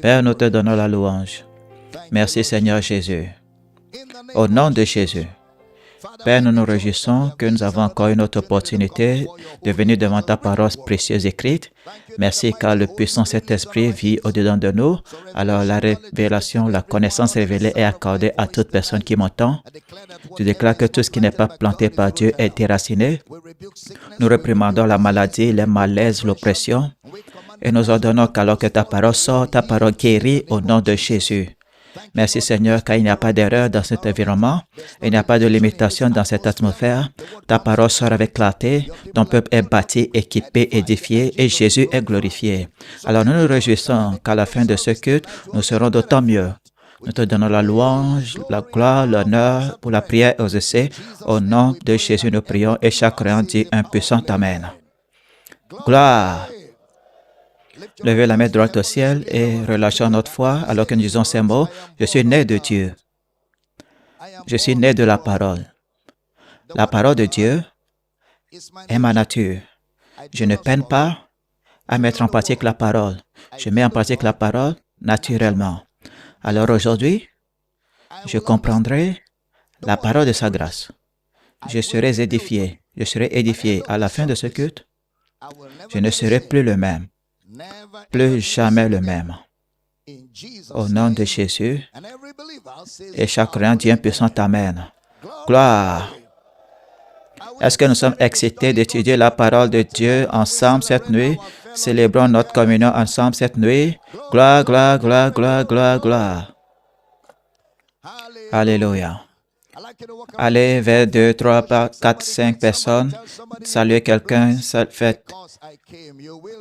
Père, nous te donnons la louange. Merci Seigneur Jésus. Au nom de Jésus. Père, nous nous réjouissons que nous avons encore une autre opportunité de venir devant ta parole précieuse écrite. Merci car le puissant Saint-Esprit vit au-dedans de nous. Alors la révélation, la connaissance révélée est accordée à toute personne qui m'entend. Je déclare que tout ce qui n'est pas planté par Dieu est déraciné. Nous réprimandons la maladie, les malaises, l'oppression. Et nous ordonnons qu'alors que ta parole sort, ta parole guérit au nom de Jésus. Merci Seigneur, car il n'y a pas d'erreur dans cet environnement, il n'y a pas de limitation dans cette atmosphère. Ta parole sort avec clarté, ton peuple est bâti, équipé, édifié et Jésus est glorifié. Alors nous nous réjouissons qu'à la fin de ce culte, nous serons d'autant mieux. Nous te donnons la louange, la gloire, l'honneur pour la prière aux essais. Au nom de Jésus, nous prions et chaque croyant dit un puissant Amen. Gloire. Levez la main droite au ciel et relâchons notre foi alors que nous disons ces mots. Je suis né de Dieu. Je suis né de la parole. La parole de Dieu est ma nature. Je ne peine pas à mettre en pratique la parole. Je mets en pratique la parole naturellement. Alors aujourd'hui, je comprendrai la parole de sa grâce. Je serai édifié. Je serai édifié. À la fin de ce culte, je ne serai plus le même. Plus jamais le même. Au nom de Jésus, et chaque croyant dit un puissant Amen. Gloire. Est-ce que nous sommes excités d'étudier la parole de Dieu ensemble cette nuit? Célébrons notre communion ensemble cette nuit. Gloire, gloire, gloire, gloire, gloire, gloire. Alléluia. Allez vers 2, 3, 4, 5 personnes. Saluez quelqu'un, faites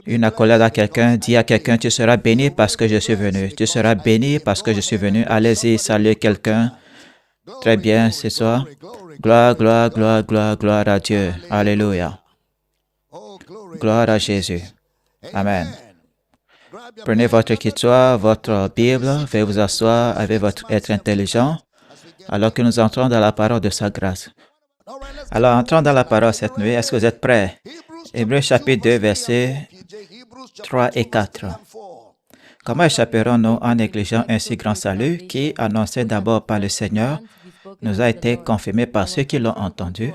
une accolade à quelqu'un, dis à quelqu'un, tu seras béni parce que je suis venu. Tu seras béni parce que je suis venu. Allez-y, saluez quelqu'un. Très bien, c'est ça. Gloire, gloire, gloire, gloire, gloire à Dieu. Alléluia. Gloire à Jésus. Amen. Prenez votre écriture, votre Bible, veuillez vous asseoir avec votre être intelligent, alors que nous entrons dans la parole de sa grâce. Alors, entrons dans la parole cette nuit. Est-ce que vous êtes prêts? Hébreux chapitre 2, versets 3 et 4. Comment échapperons-nous en négligeant un si grand salut qui, annoncé d'abord par le Seigneur, nous a été confirmé par ceux qui l'ont entendu?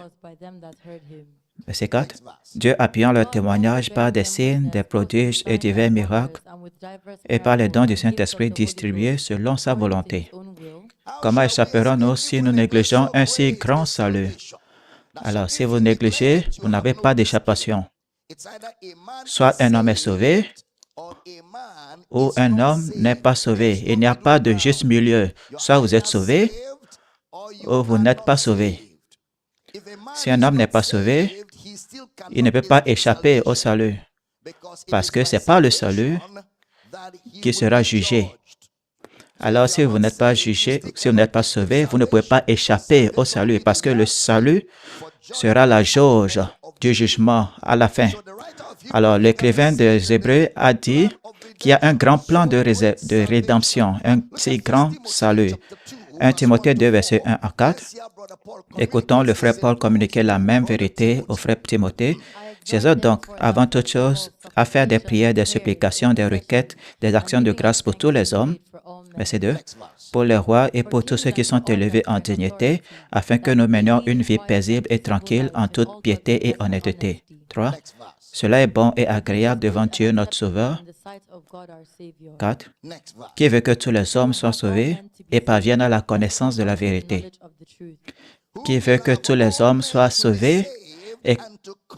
Verset 4. Dieu appuyant leur témoignage par des signes, des prodiges et divers miracles, et par les dons du Saint-Esprit distribués selon sa volonté. Comment échapperons-nous si nous négligeons un si grand salut? Alors, si vous négligez, vous n'avez pas d'échappation. Soit un homme est sauvé, ou un homme n'est pas sauvé. Il n'y a pas de juste milieu. Soit vous êtes sauvé, ou vous n'êtes pas sauvé. Si un homme n'est pas sauvé, il ne peut pas échapper au salut, parce que ce n'est pas le salut qui sera jugé. Alors, si vous n'êtes pas jugé, si vous n'êtes pas sauvé, vous ne pouvez pas échapper au salut, parce que le salut sera la jauge du jugement à la fin. Alors, l'écrivain des Hébreux a dit qu'il y a un grand plan de rédemption, un si grand salut. 1 Timothée 2, versets 1 à 4. Écoutons le frère Paul communiquer la même vérité au frère Timothée. J'exhorte donc, avant toute chose, à faire des prières, des supplications, des requêtes, des actions de grâce pour tous les hommes. Verset 2. Pour les rois et pour tous ceux qui sont élevés en dignité, afin que nous menions une vie paisible et tranquille en toute piété et honnêteté. 3. Cela est bon et agréable devant Dieu notre Sauveur. 4. Qui veut que tous les hommes soient sauvés et parviennent à la connaissance de la vérité. Qui veut que tous les hommes soient sauvés et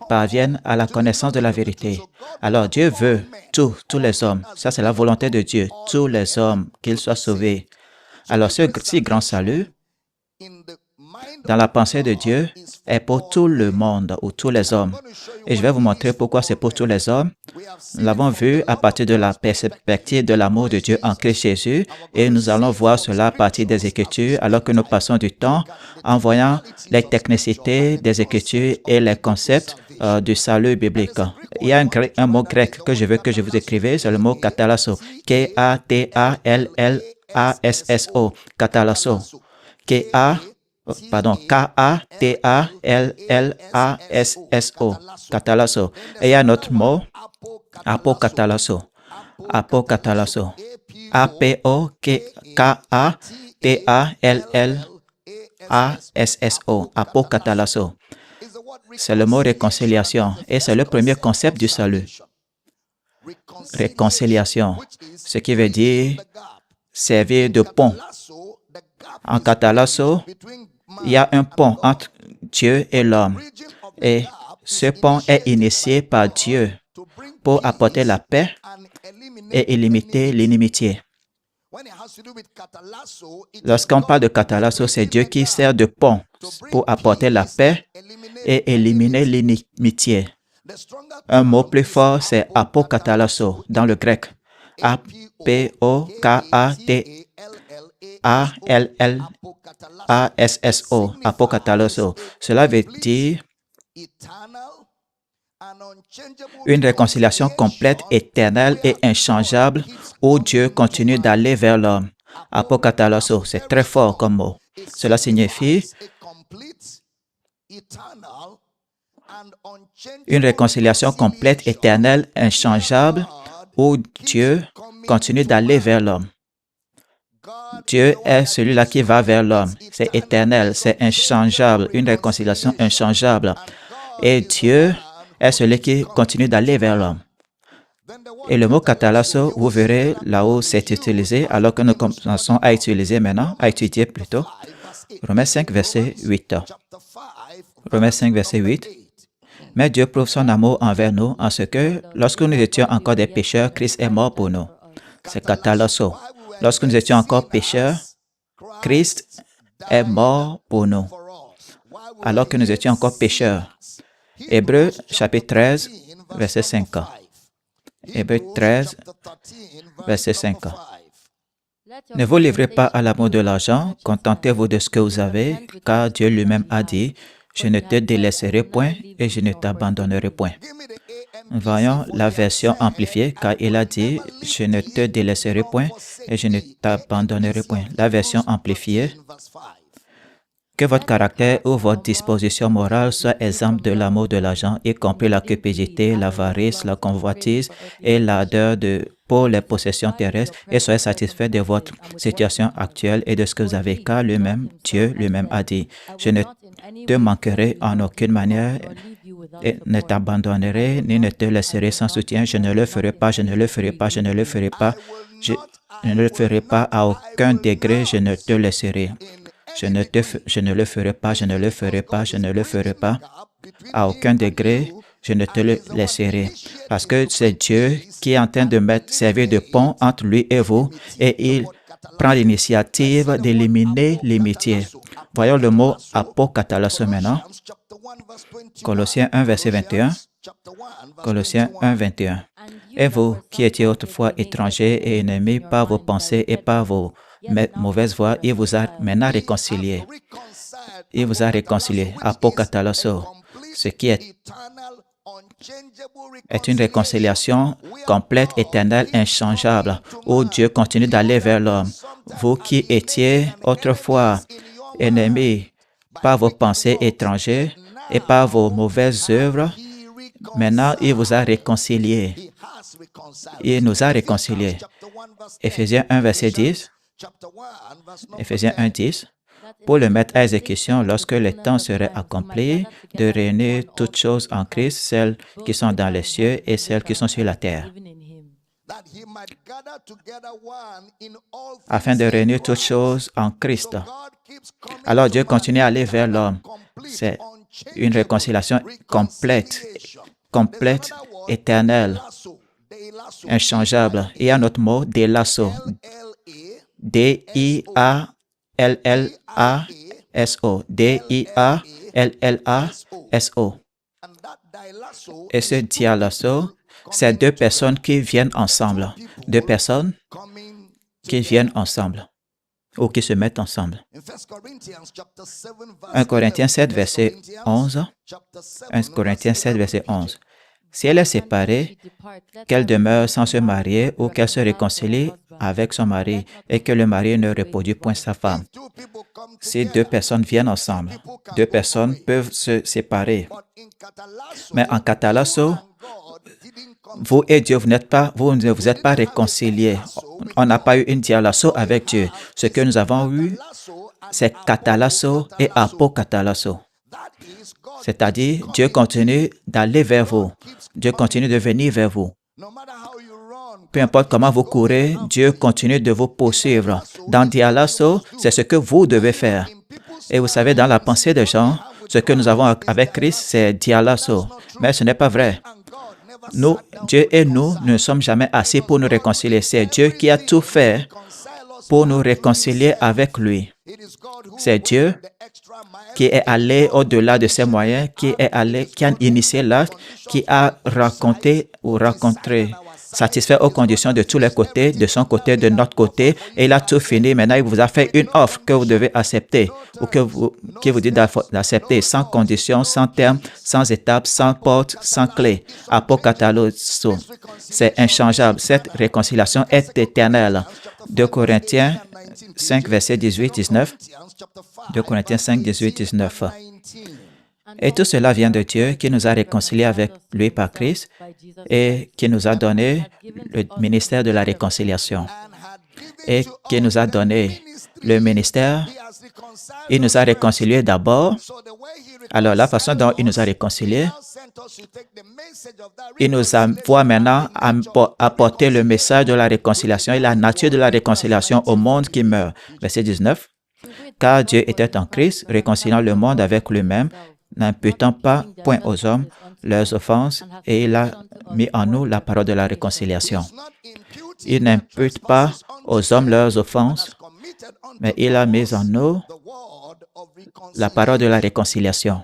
parviennent à la connaissance de la vérité. Alors Dieu veut tous les hommes. Ça, c'est la volonté de Dieu. Tous les hommes, qu'ils soient sauvés. Alors ce si grand salut, dans la pensée de Dieu, est pour tout le monde ou tous les hommes. Et je vais vous montrer pourquoi c'est pour tous les hommes. Nous l'avons vu à partir de la perspective de l'amour de Dieu en Christ Jésus et nous allons voir cela à partir des Écritures alors que nous passons du temps en voyant les technicités des Écritures et les concepts du salut biblique. Il y a un mot grec que je veux que je vous écrivez, c'est le mot katalasso. K-A-T-A-L-L-A-S-S-O. Katalasso. K-A-T-A-L-L-A-S-S-O. Katalasso. Et il y a un autre mot, apokatalasso. Apokatalasso. A-P-O-K-A-T-A-L-L-A-S-S-O. Apokatalasso. C'est le mot réconciliation et c'est le premier concept du salut. Réconciliation, ce qui veut dire servir de pont. En katalasso, il y a un pont entre Dieu et l'homme. Et ce pont est initié par Dieu pour apporter la paix et éliminer l'inimitié. Lorsqu'on parle de katalasso, c'est Dieu qui sert de pont pour apporter la paix et éliminer l'inimitié. Un mot plus fort, c'est apokatalasso dans le grec. A-P-O-K-A-T-A-L-L-A-S-S-O. Apokatalasso. Cela veut dire une réconciliation complète, éternelle et inchangeable où Dieu continue d'aller vers l'homme. Apokatalasso, c'est très fort comme mot. Cela signifie une réconciliation complète, éternelle, inchangeable où Dieu continue d'aller vers l'homme. Dieu est celui-là qui va vers l'homme. C'est éternel, c'est inchangeable, une réconciliation inchangeable. Et Dieu est celui qui continue d'aller vers l'homme. Et le mot katalasso, vous verrez là où c'est utilisé, alors que nous commençons à utiliser maintenant, à étudier plutôt. Romains 5, verset 8. Romains 5, verset 8. Mais Dieu prouve son amour envers nous en ce que, lorsque nous étions encore des pécheurs, Christ est mort pour nous. C'est katalasso. Lorsque nous étions encore pécheurs, Christ est mort pour nous. Alors que nous étions encore pécheurs. Hébreux chapitre 13, verset 5. Hébreux 13, verset 5. Ne vous livrez pas à l'amour de l'argent, contentez-vous de ce que vous avez, car Dieu lui-même a dit, je ne te délaisserai point et je ne t'abandonnerai point. Voyons la version amplifiée, car il a dit, je ne te délaisserai point et je ne t'abandonnerai point. La version amplifiée, que votre caractère ou votre disposition morale soit exempte de l'amour de l'argent, y compris la cupidité, l'avarice, la convoitise et l'ardeur pour les possessions terrestres, et soyez satisfait de votre situation actuelle et de ce que vous avez, car lui-même, Dieu lui-même a dit, je ne te manquerai en aucune manière et ne t'abandonnerai ni ne te laisserai sans soutien. Je ne le ferai pas, je ne le ferai pas, je ne le ferai pas, je ne le ferai pas à aucun degré, je ne te laisserai. Je ne le ferai pas, je ne le ferai pas, je ne le ferai pas. À aucun degré, je ne te le laisserai. Parce que c'est Dieu qui est en train de servir de pont entre lui et vous, et il prend l'initiative d'éliminer l'imitié. Voyons le mot apokatalasso maintenant. Colossiens 1, verset 21. Colossiens 1, 21. Et vous, qui étiez autrefois étrangers et ennemis par vos pensées et par vos mauvaise voie, il vous a maintenant réconcilié. Il vous a réconcilié. Apokatalasso, ce qui est une réconciliation complète, éternelle, inchangeable, où Dieu continue d'aller vers l'homme. Vous qui étiez autrefois ennemis par vos pensées étrangères et par vos mauvaises œuvres, maintenant il vous a réconcilié. Il nous a réconciliés. Éphésiens 1, verset 10. Éphésiens 1, 10. Pour le mettre à exécution lorsque le temps serait accompli, de réunir toutes choses en Christ, celles qui sont dans les cieux et celles qui sont sur la terre. Afin de réunir toutes choses en Christ. Alors Dieu continue à aller vers l'homme. C'est une réconciliation complète, éternelle, inchangeable. Il y a un autre mot, délasso. D-I-A-L-L-A-S-O. D-I-A-L-L-A-S-O. Et ce dialasso, c'est deux personnes qui viennent ensemble. Deux personnes qui viennent ensemble ou qui se mettent ensemble. 1 Corinthiens 7, verset 11. 1 Corinthiens 7, verset 11. Si elle est séparée, qu'elle demeure sans se marier ou qu'elle se réconcilie avec son mari et que le mari ne reproduit point sa femme. Si deux personnes viennent ensemble, deux personnes peuvent se séparer. Mais en katalasso, vous et Dieu, vous ne vous êtes pas réconciliés. On n'a pas eu une dialasso avec Dieu. Ce que nous avons eu, c'est katalasso et apokatalasso. C'est-à-dire, Dieu continue d'aller vers vous. Dieu continue de venir vers vous. Peu importe comment vous courez, Dieu continue de vous poursuivre. Dans dialasso, c'est ce que vous devez faire. Et vous savez, dans la pensée des gens, ce que nous avons avec Christ, c'est dialasso. Mais ce n'est pas vrai. Nous, Dieu et nous ne sommes jamais assis pour nous réconcilier. C'est Dieu qui a tout fait pour nous réconcilier avec lui. C'est Dieu qui est allé au-delà de ses moyens, qui a initié l'acte, qui a raconté ou rencontré, satisfait aux conditions de tous les côtés, de son côté, de notre côté, et il a tout fini. Maintenant, il vous a fait une offre que vous devez accepter, ou qui vous dit d'accepter sans condition, sans terme, sans étape, sans porte, sans clé. Apokatalasso. C'est inchangeable. Cette réconciliation est éternelle. 2 Corinthiens 5, verset 18-19. 2 Corinthiens 5, 18-19. Et tout cela vient de Dieu qui nous a réconciliés avec lui par Christ et qui nous a donné le ministère de la réconciliation. Et qui nous a donné le ministère, il nous a réconciliés d'abord. Alors, la façon dont il nous a réconciliés, il nous envoie maintenant à apporter le message de la réconciliation et la nature de la réconciliation au monde qui meurt. Verset 19. Car Dieu était en Christ, réconciliant le monde avec lui-même, n'imputant pas point aux hommes leurs offenses, et il a mis en nous la parole de la réconciliation. Il n'impute pas aux hommes leurs offenses, mais il a mis en nous la parole de la réconciliation.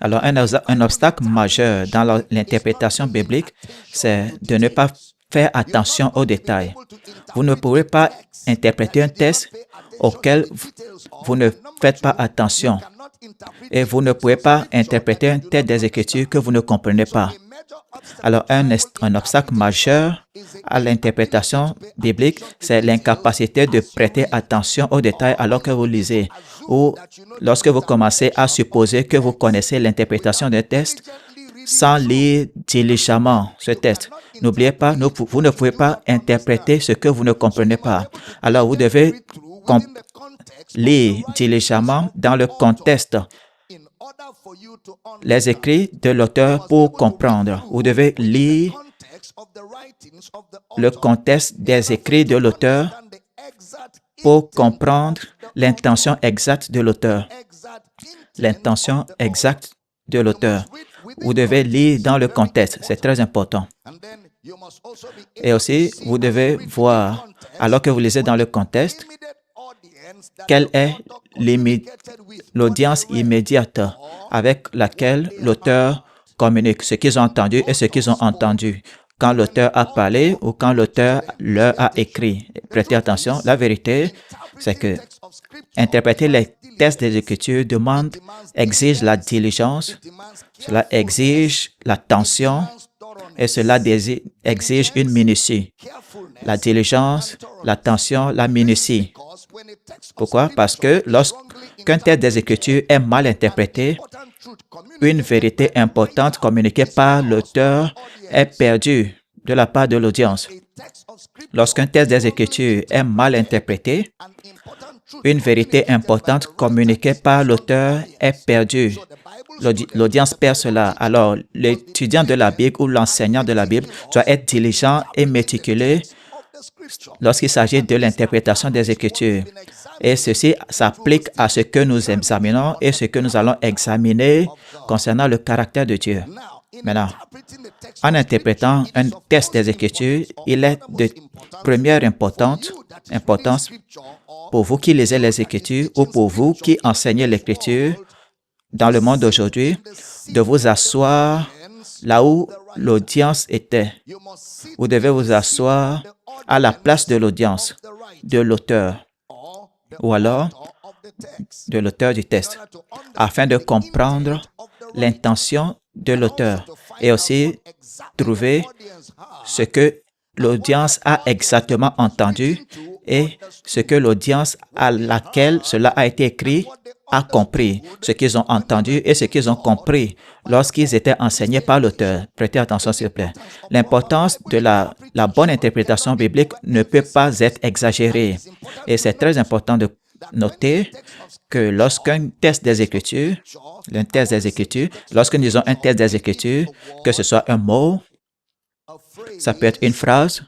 Alors, un obstacle majeur dans l'interprétation biblique, c'est de ne pas faire attention aux détails. Vous ne pourrez pas interpréter un texte auquel vous ne faites pas attention. Et vous ne pouvez pas interpréter un texte des Écritures que vous ne comprenez pas. Alors, un obstacle majeur à l'interprétation biblique, c'est l'incapacité de prêter attention aux détails alors que vous lisez, ou lorsque vous commencez à supposer que vous connaissez l'interprétation d'un texte sans lire diligemment ce texte. N'oubliez pas, vous ne pouvez pas interpréter ce que vous ne comprenez pas. Alors, vous devez lire diligemment dans le contexte les écrits de l'auteur pour comprendre. Vous devez lire le contexte des écrits de l'auteur pour comprendre l'intention exacte de l'auteur. L'intention exacte de l'auteur. Vous devez lire dans le contexte. C'est très important. Et aussi, vous devez voir, alors que vous lisez dans le contexte, quelle est l'audience immédiate avec laquelle l'auteur communique, ce qu'ils ont entendu et ce qu'ils ont entendu. Quand l'auteur a parlé ou quand l'auteur leur a écrit. Prêtez attention, la vérité, c'est que interpréter les textes des Écritures exige la diligence, cela exige l'attention et cela exige une minutie. La diligence, l'attention, la minutie. Pourquoi? Parce que lorsqu'un texte des Écritures est mal interprété, une vérité importante communiquée par l'auteur est perdue de la part de l'audience. Lorsqu'un texte des Écritures est mal interprété, une vérité importante communiquée par l'auteur est perdue. L'audience perd cela. Alors, l'étudiant de la Bible ou l'enseignant de la Bible doit être diligent et méticuleux lorsqu'il s'agit de l'interprétation des Écritures. Et ceci s'applique à ce que nous examinons et ce que nous allons examiner concernant le caractère de Dieu. Maintenant, en interprétant un texte des Écritures, il est de première importance pour vous qui lisez les Écritures ou pour vous qui enseignez l'Écriture dans le monde d'aujourd'hui, de vous asseoir là où l'audience était. Vous devez vous asseoir à la place de l'audience, de l'auteur, ou alors de l'auteur du texte, afin de comprendre l'intention de l'auteur et aussi trouver ce que l'audience a exactement entendu et ce que l'audience à laquelle cela a été écrit a compris, ce qu'ils ont entendu et ce qu'ils ont compris lorsqu'ils étaient enseignés par l'auteur. Prêtez attention, s'il vous plaît. L'importance de la bonne interprétation biblique ne peut pas être exagérée. Et c'est très important de noter que lorsqu'un texte des Écritures, lorsque nous disons un texte des Écritures, que ce soit un mot, ça peut être une phrase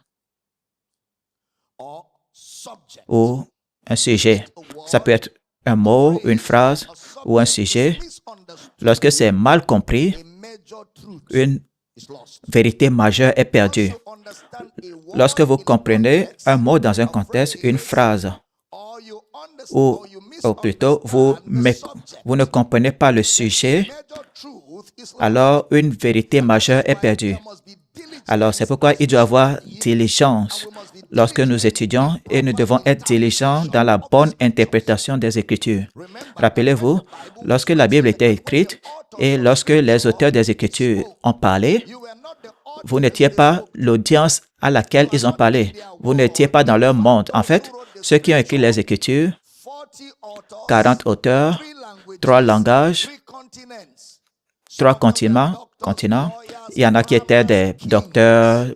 ou un sujet. Ça peut être un mot, une phrase ou un sujet. Lorsque c'est mal compris, une vérité majeure est perdue. Lorsque vous comprenez un mot dans un contexte, une phrase, ou plutôt vous ne comprenez pas le sujet, alors une vérité majeure est perdue. Alors c'est pourquoi il doit y avoir diligence lorsque nous étudions et nous devons être diligents dans la bonne interprétation des Écritures. Rappelez-vous, lorsque la Bible était écrite et lorsque les auteurs des Écritures ont parlé, vous n'étiez pas l'audience à laquelle ils ont parlé. Vous n'étiez pas dans leur monde. En fait, ceux qui ont écrit les Écritures, 40 auteurs, 3 langages, 3 continents. Il y en a qui étaient des docteurs,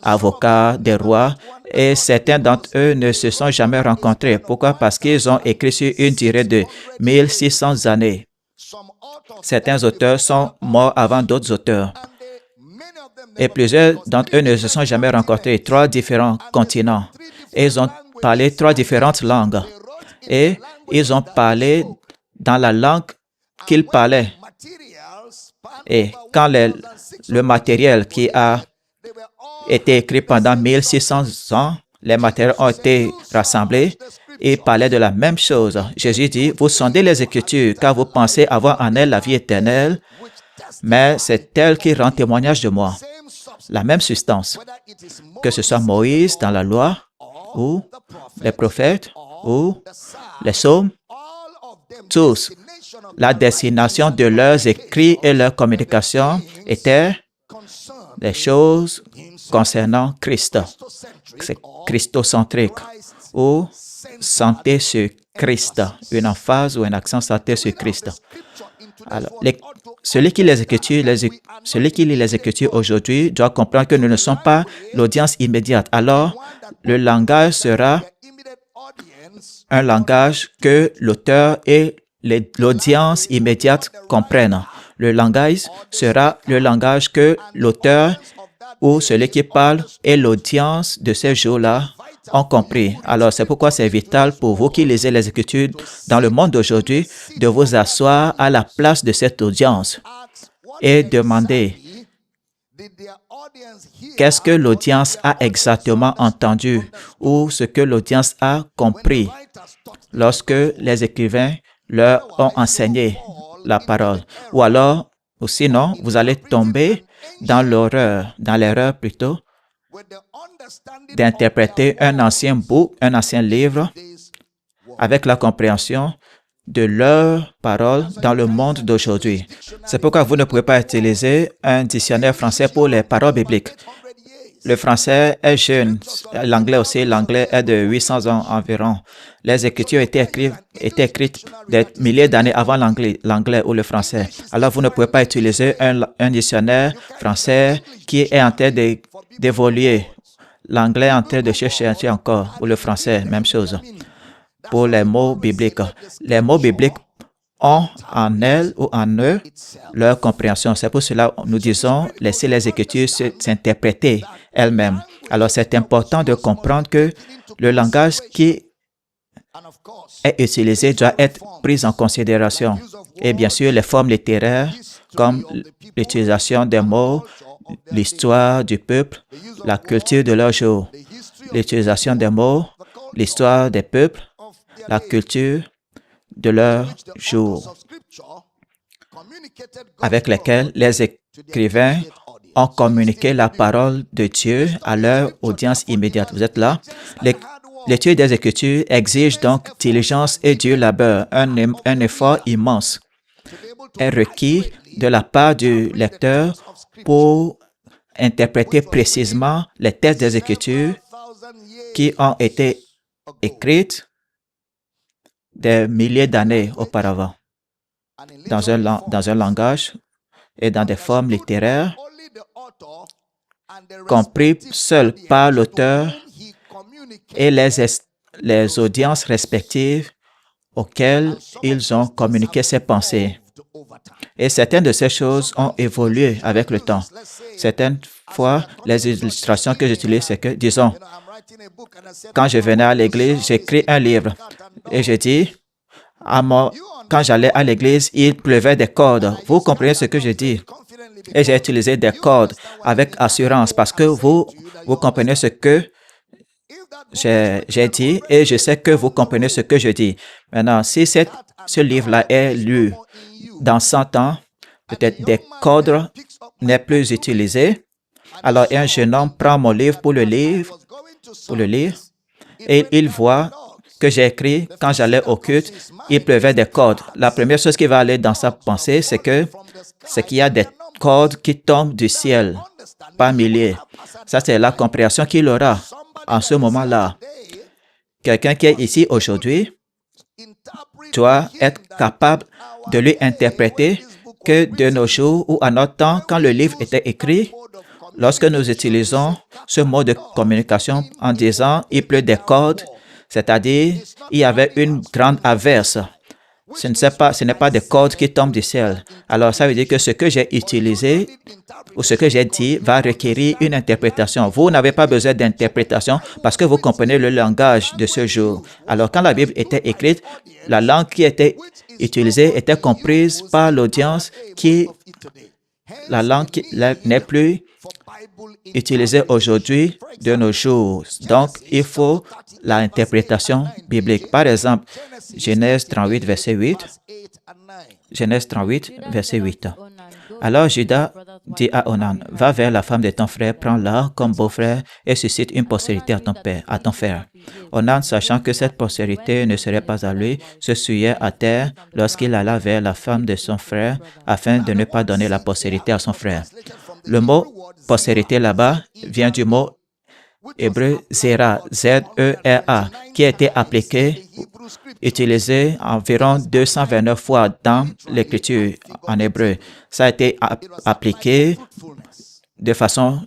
avocats, des rois, et certains d'entre eux ne se sont jamais rencontrés. Pourquoi? Parce qu'ils ont écrit sur une durée de 1600 années. Certains auteurs sont morts avant d'autres auteurs. Et plusieurs d'entre eux ne se sont jamais rencontrés. 3 différents continents. Et ils ont parlé 3 différentes langues. Et ils ont parlé dans la langue qu'ils parlaient. Et quand le matériel qui a été écrit pendant 1600 ans, les matériels ont été rassemblés et parlaient de la même chose. Jésus dit, vous sondez les Écritures car vous pensez avoir en elles la vie éternelle, mais c'est elle qui rend témoignage de moi. La même substance, que ce soit Moïse dans la loi, ou les prophètes, ou les psaumes, tous, la destination de leurs écrits et leur communication était des choses concernant Christ. C'est christocentrique, ou centré sur Christ, une emphase ou un accent centré sur Christ. Alors, celui qui lit les Écritures aujourd'hui doit comprendre que nous ne sommes pas l'audience immédiate. Alors, le langage sera un langage que l'auteur et l'audience immédiate comprennent. Le langage sera le langage que l'auteur ou celui qui parle et l'audience de ces jours-là ont compris. Alors, c'est pourquoi c'est vital pour vous qui lisez les Écritures dans le monde d'aujourd'hui de vous asseoir à la place de cette audience et demander qu'est-ce que l'audience a exactement entendu ou ce que l'audience a compris lorsque les écrivains leur ont enseigné la parole. Ou alors, ou sinon, vous allez tomber dans l'erreur plutôt, d'interpréter un ancien livre avec la compréhension de leurs paroles dans le monde d'aujourd'hui. C'est pourquoi vous ne pouvez pas utiliser un dictionnaire français pour les paroles bibliques. Le français est jeune, l'anglais aussi, l'anglais est de 800 ans environ. Les Écritures étaient écrites des milliers d'années avant l'anglais ou le français. Alors, vous ne pouvez pas utiliser un dictionnaire français qui est en train d'évoluer. L'anglais est en train de chercher encore, ou le français, même chose. Pour les mots bibliques. Les mots bibliques ont en elles ou en eux leur compréhension. C'est pour cela que nous disons laisser les Écritures s'interpréter elles-mêmes. Alors, c'est important de comprendre que le langage qui est utilisé doit être pris en considération. Et bien sûr, les formes littéraires comme l'utilisation des mots, l'histoire du peuple, la culture de leur jour, l'utilisation des mots, l'histoire des peuples, la culture de leur jour, avec lesquels les écrivains ont communiqué la parole de Dieu à leur audience immédiate. Vous êtes là? L'étude des Écritures exige donc diligence et dur labeur. Un effort immense est requis de la part du lecteur pour interpréter précisément les textes des Écritures qui ont été écrites des milliers d'années auparavant, dans un langage et dans des formes littéraires, compris seul par l'auteur et les audiences respectives auxquelles ils ont communiqué ces pensées. Et certaines de ces choses ont évolué avec le temps. Certaines fois, les illustrations que j'utilise, c'est que, disons, quand je venais à l'église, j'écris un livre et je dis, quand j'allais à l'église, il pleuvait des cordes. Vous comprenez ce que je dis? Et j'ai utilisé des cordes avec assurance parce que vous comprenez ce que j'ai dit et je sais que vous comprenez ce que je dis. Maintenant, si ce livre-là est lu dans 100 ans, peut-être des cordes n'est plus utilisées. Alors, un jeune homme prend mon livre pour le lire, et il voit que j'ai écrit quand j'allais au culte, il pleuvait des cordes. La première chose qui va aller dans sa pensée, c'est qu'il y a des cordes qui tombent du ciel par milliers. Ça, c'est la compréhension qu'il aura en ce moment-là. Quelqu'un qui est ici aujourd'hui doit être capable de lui interpréter que de nos jours ou à notre temps, quand le livre était écrit, lorsque nous utilisons ce mot de communication en disant « il pleut des cordes », c'est-à-dire il y avait une grande averse. Ce n'est pas des cordes qui tombent du ciel. Alors, ça veut dire que ce que j'ai utilisé ou ce que j'ai dit va requérir une interprétation. Vous n'avez pas besoin d'interprétation parce que vous comprenez le langage de ce jour. Alors, quand la Bible était écrite, la langue qui était utilisée était comprise par l'audience la langue qui n'est plus utilisée aujourd'hui de nos jours. Donc, il faut l'interprétation biblique. Par exemple, Genèse 38, verset 8. Genèse 38, verset 8. Alors Judas dit à Onan, « Va vers la femme de ton frère, prends-la comme beau-frère et suscite une postérité à ton frère. » Onan, sachant que cette postérité ne serait pas à lui, se souillait à terre lorsqu'il alla vers la femme de son frère afin de ne pas donner la postérité à son frère. Le mot postérité là-bas vient du mot hébreu Zera, Z-E-R-A, qui a été utilisé environ 229 fois dans l'écriture en hébreu. Ça a été appliqué de façon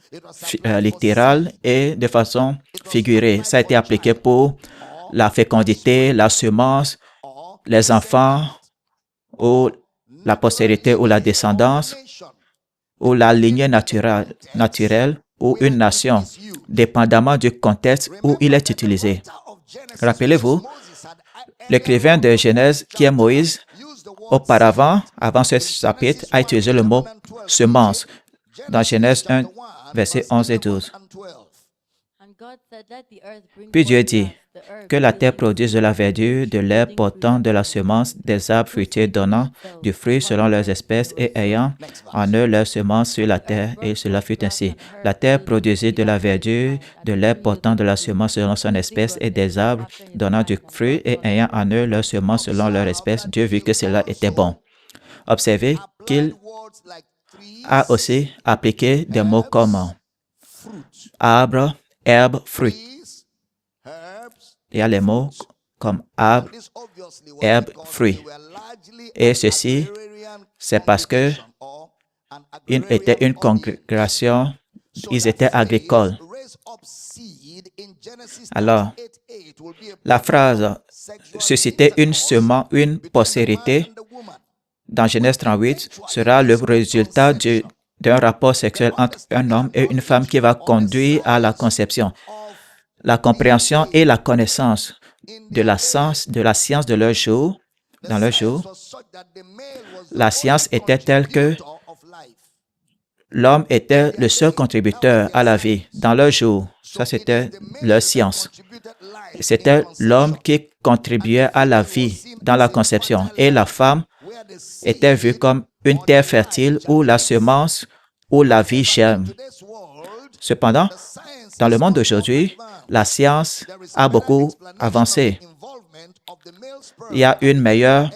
littérale et de façon figurée. Ça a été appliqué pour la fécondité, la semence, les enfants, ou la postérité ou la descendance, ou la lignée naturelle, ou une nation, dépendamment du contexte où il est utilisé. Rappelez-vous, l'écrivain de Genèse, qui est Moïse, auparavant, avant ce chapitre, a utilisé le mot « semence » dans Genèse 1, versets 11 et 12. Puis Dieu dit que la terre produise de la verdure, de l'herbe portant de la semence, des arbres fruitiers donnant du fruit selon leurs espèces et ayant en eux leur semence sur la terre, et cela fut ainsi. La terre produisit de la verdure, de l'herbe portant de la semence selon son espèce et des arbres donnant du fruit et ayant en eux leur semence selon leur espèce. Dieu vit que cela était bon. Observez qu'il a aussi appliqué des mots comme arbre, herbe, fruit. Il y a les mots comme arbre, herbe, fruit. Et ceci, c'est parce que ils étaient une congrégation, ils étaient agricoles. Alors, la phrase « susciter une semence, une postérité » dans Genèse 38 sera le résultat d'un rapport sexuel entre un homme et une femme qui va conduire à la conception. La compréhension et la connaissance de la science de leur jour, dans leur jour, la science était telle que l'homme était le seul contributeur à la vie. Dans leur jour, ça c'était leur science. C'était l'homme qui contribuait à la vie dans la conception. Et la femme était vue comme une terre fertile où la semence, où la vie germe. Cependant, dans le monde d'aujourd'hui, la science a beaucoup avancé. Il y a une meilleure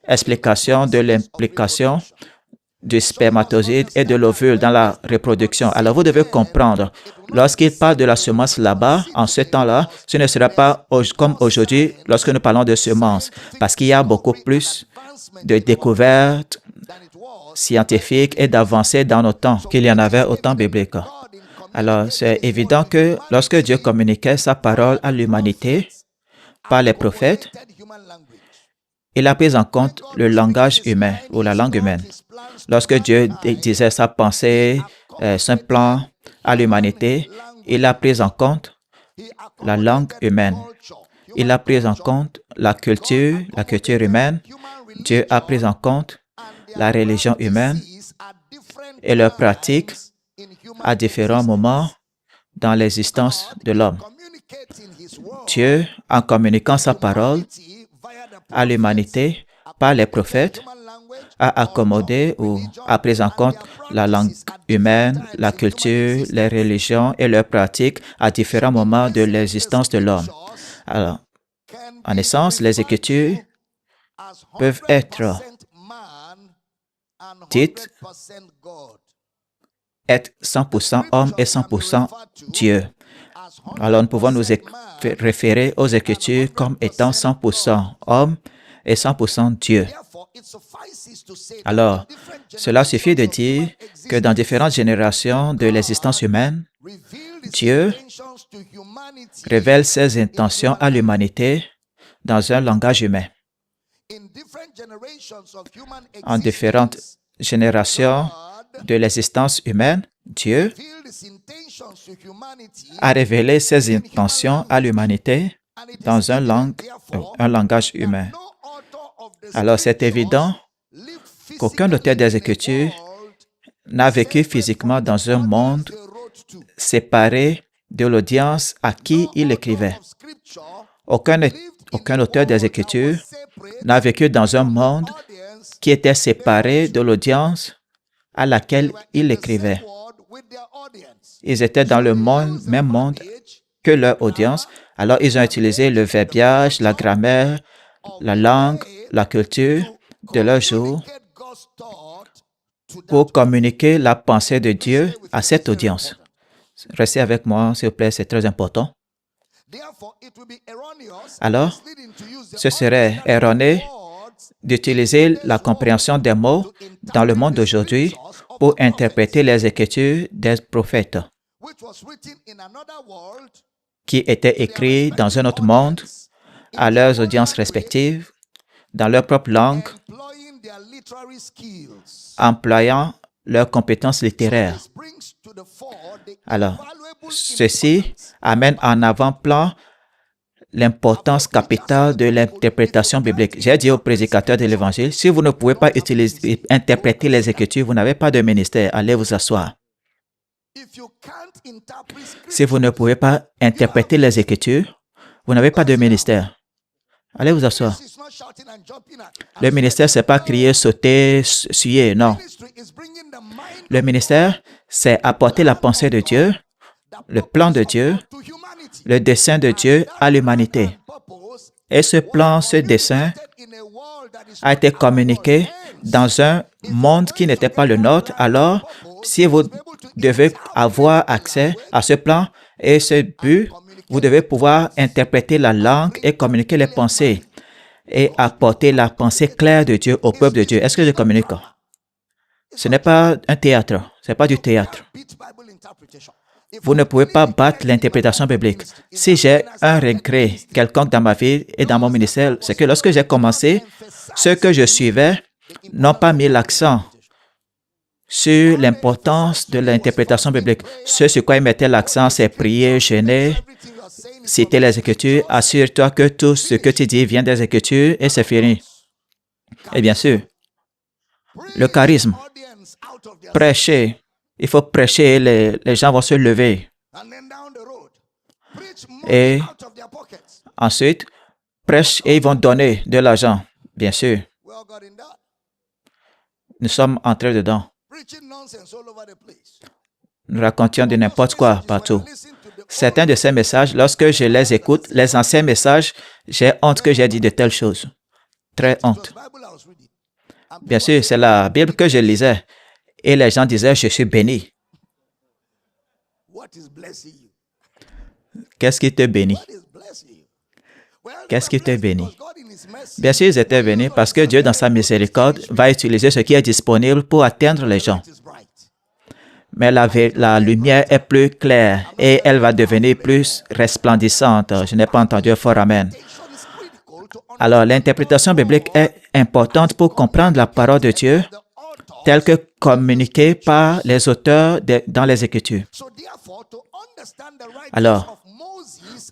explication de l'implication du spermatozoïde et de l'ovule dans la reproduction. Alors, vous devez comprendre, lorsqu'il parle de la semence là-bas, en ce temps-là, ce ne sera pas comme aujourd'hui lorsque nous parlons de semences, parce qu'il y a beaucoup plus de découvertes scientifiques et d'avancées dans nos temps qu'il y en avait au temps biblique. Alors, c'est évident que lorsque Dieu communiquait sa parole à l'humanité par les prophètes, il a pris en compte le langage humain ou la langue humaine. Lorsque Dieu disait sa pensée, son plan à l'humanité, il a pris en compte la langue humaine. Il a pris en compte la culture humaine. Dieu a pris en compte la religion humaine et leurs pratiques à différents moments dans l'existence de l'homme. Dieu, en communiquant sa parole à l'humanité par les prophètes, a accommodé ou a pris en compte la langue humaine, la culture, les religions et leurs pratiques à différents moments de l'existence de l'homme. Alors, en essence, les Écritures peuvent être dites être 100% homme et 100% Dieu. Alors, nous pouvons nous référer aux Écritures comme étant 100% homme et 100% Dieu. Alors, cela suffit de dire que dans différentes générations de l'existence humaine, Dieu révèle ses intentions à l'humanité dans un langage humain. En différentes générations de l'existence humaine, Dieu a révélé ses intentions à l'humanité dans un langage humain. Alors, c'est évident qu'aucun auteur des Écritures n'a vécu physiquement dans un monde séparé de l'audience à qui il écrivait. Aucun auteur des Écritures n'a vécu dans un monde qui était séparé de l'audience à laquelle il écrivait. Ils étaient dans le même monde que leur audience, alors ils ont utilisé le verbiage, la grammaire, la langue, la culture de leur jour pour communiquer la pensée de Dieu à cette audience. Restez avec moi, s'il vous plaît, c'est très important. Alors, ce serait erroné d'utiliser la compréhension des mots dans le monde d'aujourd'hui pour interpréter les Écritures des prophètes qui étaient écrits dans un autre monde, à leurs audiences respectives, dans leur propre langue, employant leurs compétences littéraires. Alors, ceci amène en avant-plan l'importance capitale de l'interprétation biblique. J'ai dit aux prédicateurs de l'Évangile, si vous ne pouvez pas interpréter les Écritures, vous n'avez pas de ministère. Allez vous asseoir. Si vous ne pouvez pas interpréter les Écritures, vous n'avez pas de ministère. Allez vous asseoir. Le ministère, ce n'est pas crier, sauter, suer, non. Le ministère, c'est apporter la pensée de Dieu, le plan de Dieu, le dessein de Dieu à l'humanité. Et ce plan, ce dessein a été communiqué dans un monde qui n'était pas le nôtre. Alors, si vous devez avoir accès à ce plan et ce but, vous devez pouvoir interpréter la langue et communiquer les pensées et apporter la pensée claire de Dieu au peuple de Dieu. Est-ce que je communique? Ce n'est pas un théâtre. Ce n'est pas du théâtre. Vous ne pouvez pas battre l'interprétation biblique. Si j'ai un regret quelconque dans ma vie et dans mon ministère, c'est que lorsque j'ai commencé, ceux que je suivais n'ont pas mis l'accent sur l'importance de l'interprétation biblique. Ce sur quoi ils mettaient l'accent, c'est prier, jeûner, citer les Écritures. Assure-toi que tout ce que tu dis vient des Écritures et c'est fini. Et bien sûr, le charisme, prêcher. Il faut prêcher et les gens vont se lever. Et ensuite, prêche et ils vont donner de l'argent. Bien sûr. Nous sommes entrés dedans. Nous racontions de n'importe quoi partout. Certains de ces messages, lorsque je les écoute, les anciens messages, j'ai honte que j'ai dit de telles choses. Très honte. Bien sûr, c'est la Bible que je lisais. Et les gens disaient, je suis béni. Qu'est-ce qui te bénit? Qu'est-ce qui te bénit? Bien sûr, ils étaient bénis parce que Dieu, dans sa miséricorde, va utiliser ce qui est disponible pour atteindre les gens. Mais la lumière est plus claire et elle va devenir plus resplendissante. Je n'ai pas entendu un fort amen. Alors, l'interprétation biblique est importante pour comprendre la parole de Dieu telle que communiquée par les auteurs dans les Écritures. Alors,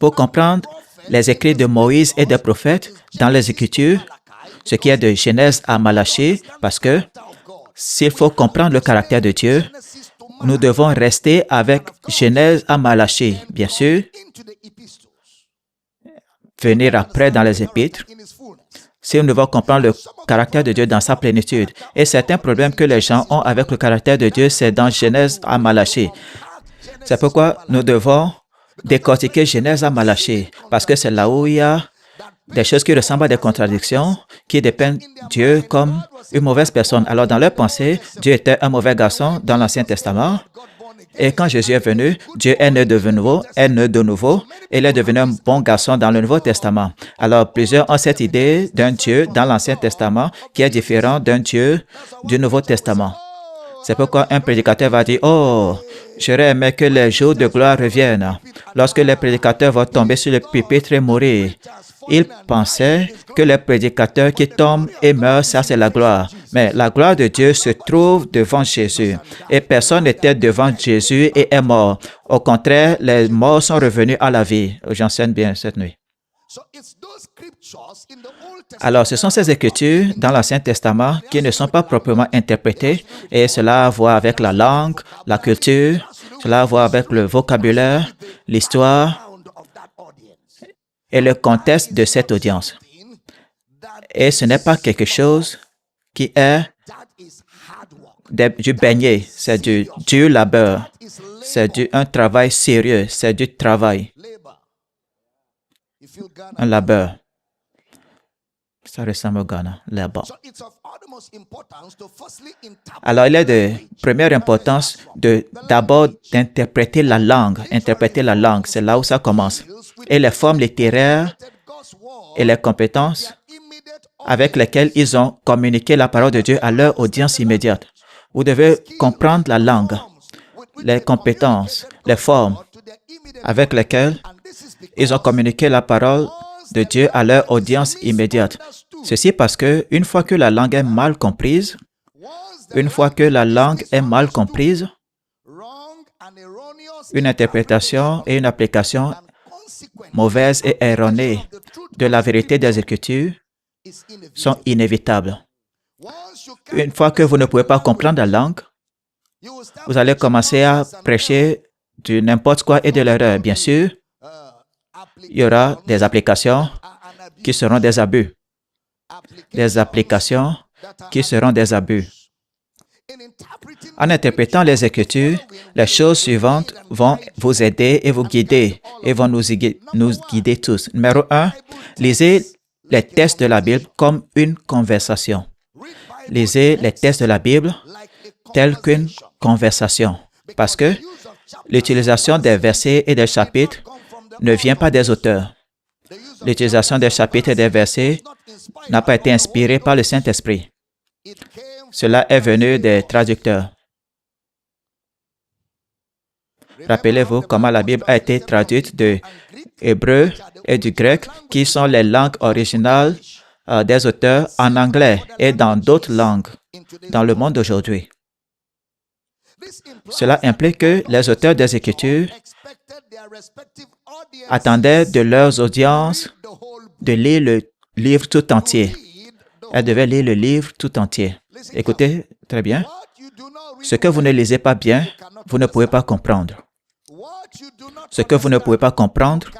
pour comprendre les écrits de Moïse et des prophètes dans les Écritures, ce qui est de Genèse à Malachie, parce que s'il faut comprendre le caractère de Dieu, nous devons rester avec Genèse à Malachie, bien sûr, venir après dans les Épîtres, si nous devons comprendre le caractère de Dieu dans sa plénitude. Et certains problèmes que les gens ont avec le caractère de Dieu, c'est dans Genèse à Malachie. C'est pourquoi nous devons décortiquer Genèse à Malachie, parce que c'est là où il y a des choses qui ressemblent à des contradictions, qui dépeignent Dieu comme une mauvaise personne. Alors, dans leur pensée, Dieu était un mauvais garçon dans l'Ancien Testament. Et quand Jésus est venu, Dieu est né de nouveau, et il est devenu un bon garçon dans le Nouveau Testament. Alors, plusieurs ont cette idée d'un Dieu dans l'Ancien Testament qui est différent d'un Dieu du Nouveau Testament. C'est pourquoi un prédicateur va dire, « Oh, j'aurais aimé que les jours de gloire reviennent. » Lorsque les prédicateurs vont tomber sur le pupitre et mourir, ils pensaient que les prédicateurs qui tombent et meurent, ça c'est la gloire. Mais la gloire de Dieu se trouve devant Jésus. Et personne n'était devant Jésus et est mort. Au contraire, les morts sont revenus à la vie. J'enseigne bien cette nuit. Alors, ce sont ces Écritures dans l'Ancien Testament qui ne sont pas proprement interprétées et cela a à voir avec la langue, la culture, cela a à voir avec le vocabulaire, l'histoire et le contexte de cette audience. Et ce n'est pas quelque chose qui est du beignet, c'est du dur labeur, c'est un travail sérieux, c'est du travail, un labeur. Ça ressemble au Ghana, là-bas. Alors, il est de première importance d'abord d'interpréter la langue. Interpréter la langue, c'est là où ça commence. Et les formes littéraires et les compétences avec lesquelles ils ont communiqué la parole de Dieu à leur audience immédiate. Vous devez comprendre la langue, les compétences, les formes avec lesquelles ils ont communiqué la parole de Dieu à leur audience immédiate. Ceci parce que une fois que la langue est mal comprise, une interprétation et une application mauvaise et erronée de la vérité des Écritures sont inévitables. Une fois que vous ne pouvez pas comprendre la langue, vous allez commencer à prêcher du n'importe quoi et de l'erreur. Bien sûr, il y aura des applications qui seront des abus. Des applications qui seront des abus. En interprétant les Écritures, les choses suivantes vont vous aider et vous guider et vont nous guider tous. Numéro 1, lisez les textes de la Bible comme une conversation. Lisez les textes de la Bible tels qu'une conversation. Parce que l'utilisation des versets et des chapitres ne vient pas des auteurs. L'utilisation des chapitres et des versets n'a pas été inspirée par le Saint-Esprit. Cela est venu des traducteurs. Rappelez-vous comment la Bible a été traduite de hébreu et du grec, qui sont les langues originales des auteurs en anglais et dans d'autres langues dans le monde d'aujourd'hui. Cela implique que les auteurs des Écritures attendaient de leurs audiences de lire le livre tout entier. Elles devaient lire le livre tout entier. Écoutez très bien. Ce que vous ne lisez pas bien, vous ne pouvez pas comprendre. Ce que vous ne pouvez pas comprendre,